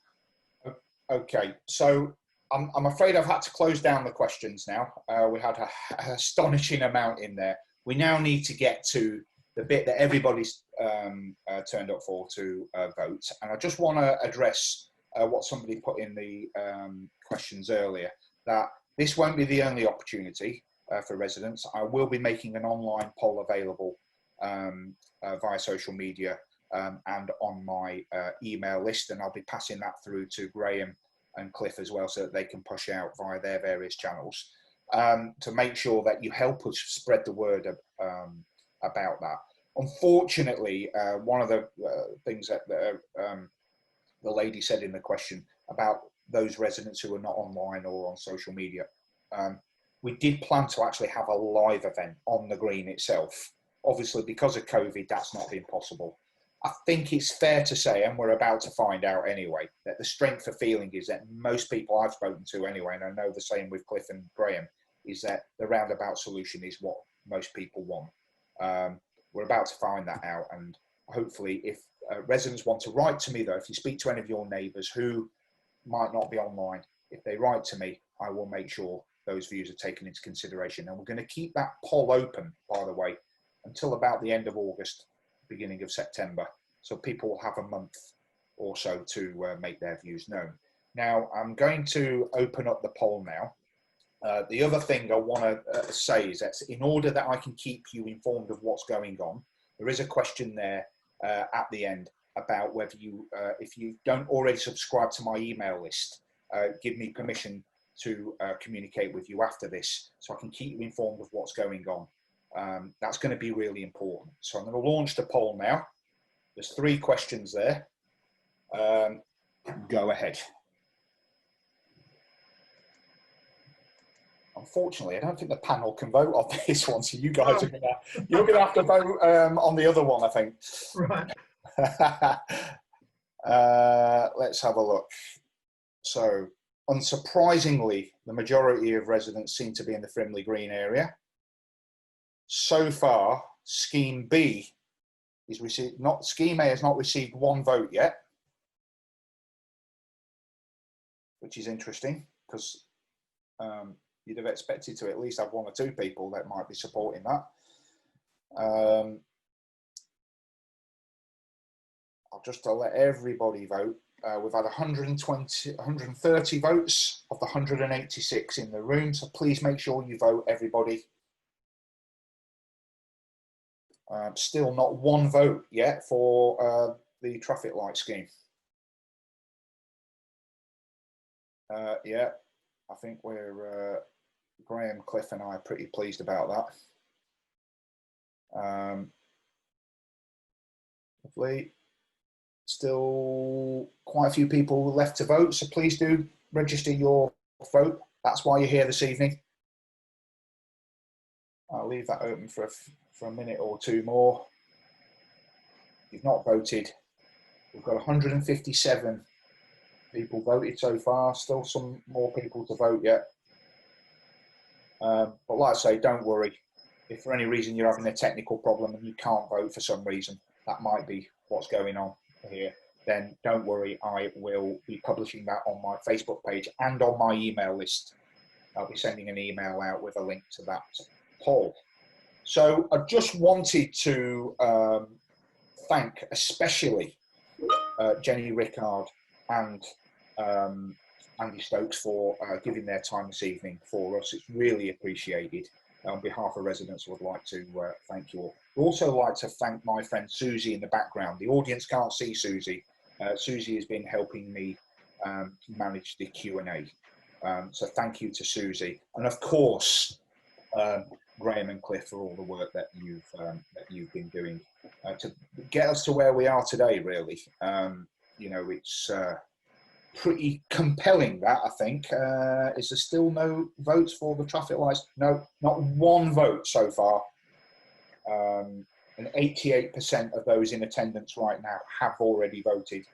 Okay, so I'm afraid I've had to close down the questions now. We had an astonishing amount in there. We now need to get to the bit that everybody's turned up for to vote. And I just want to address what somebody put in the questions earlier, that this won't be the only opportunity for residents. I will be making an online poll available via social media and on my email list, and I'll be passing that through to Graham and Cliff as well, so that they can push out via their various channels to make sure that you help us spread the word about that. Unfortunately, one of the things that the lady said in the question about those residents who are not online or on social media, we did plan to actually have a live event on the green itself. Obviously, because of COVID, that's not been possible. I think it's fair to say, and we're about to find out anyway, that the strength of feeling is that most people I've spoken to anyway, and I know the same with Cliff and Graham, is that the roundabout solution is what most people want. We're about to find that out, and hopefully if residents want to write to me, though, if you speak to any of your neighbours who might not be online, if they write to me, I will make sure those views are taken into consideration. And we're going to keep that poll open, by the way, until about the end of August, beginning of September. So people will have a month or so to make their views known. Now, I'm going to open up the poll now. The other thing I want to say is that in order that I can keep you informed of what's going on, there is a question there at the end about whether you, if you don't already subscribe to my email list, give me permission to communicate with you after this, so I can keep you informed of what's going on. That's going to be really important. So I'm going to launch the poll now. There's 3 questions there. Go ahead. Unfortunately, I don't think the panel can vote on this one, so you guys are you're going to have to vote on the other one, I think. Right. Let's have a look. So, unsurprisingly, the majority of residents seem to be in the Frimley Green area. So far, Scheme B is received. Scheme A has not received 1 vote yet, which is interesting because you'd have expected to at least have 1 or 2 people that might be supporting that. I'll just let everybody vote. We've had 130 votes of the 186 in the room, so please make sure you vote, everybody. Still not 1 vote yet for the traffic light scheme. Yeah, I think we're Graham, Cliff and I are pretty pleased about that. Lovely. Still quite a few people left to vote, so please do register your vote. That's why you're here this evening. I'll leave that open for a minute or 2 more. If you've not voted, we've got 157 people voted so far. Still some more people to vote yet. But like I say, don't worry. If for any reason you're having a technical problem and you can't vote for some reason, that might be what's going on here, then don't worry. I will be publishing that on my Facebook page and on my email list. I'll be sending an email out with a link to that poll. So I just wanted to thank especially Jenny Rickard and Andy Stokes for giving their time this evening for us. It's really appreciated. On behalf of residents, I would like to thank you all. I'd also like to thank my friend Susie in the background. The audience can't see Susie. Susie has been helping me manage the Q&A. So thank you to Susie. And of course, Graham and Cliff, for all the work that you've been doing to get us to where we are today, really. You know, it's pretty compelling, that, I think. Is there still no votes for the traffic lights? No, not one vote so far. And 88% of those in attendance right now have already voted,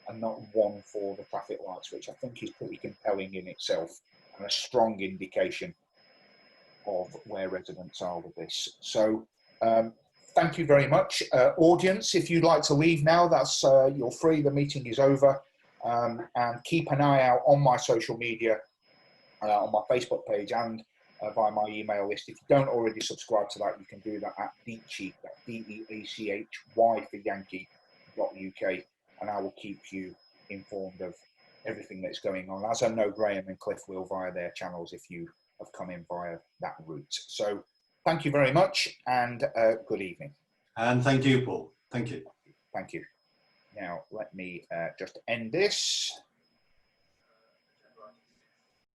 and not one for the traffic lights, which I think is pretty compelling in itself and a strong indication of where residents are with this. So thank you very much. Audience, if you'd like to leave now, that's you're free, the meeting is over. And keep an eye out on my social media, on my Facebook page, and via my email list. If you don't already subscribe to that, you can do that at Deachy, that's DEACHY for Yankee.uk, and I will keep you informed of everything that's going on, as I know Graham and Cliff will via their channels if you have come in via that route. So thank you very much, and good evening. And thank you, Paul. Thank you. Thank you. Now let me just end this.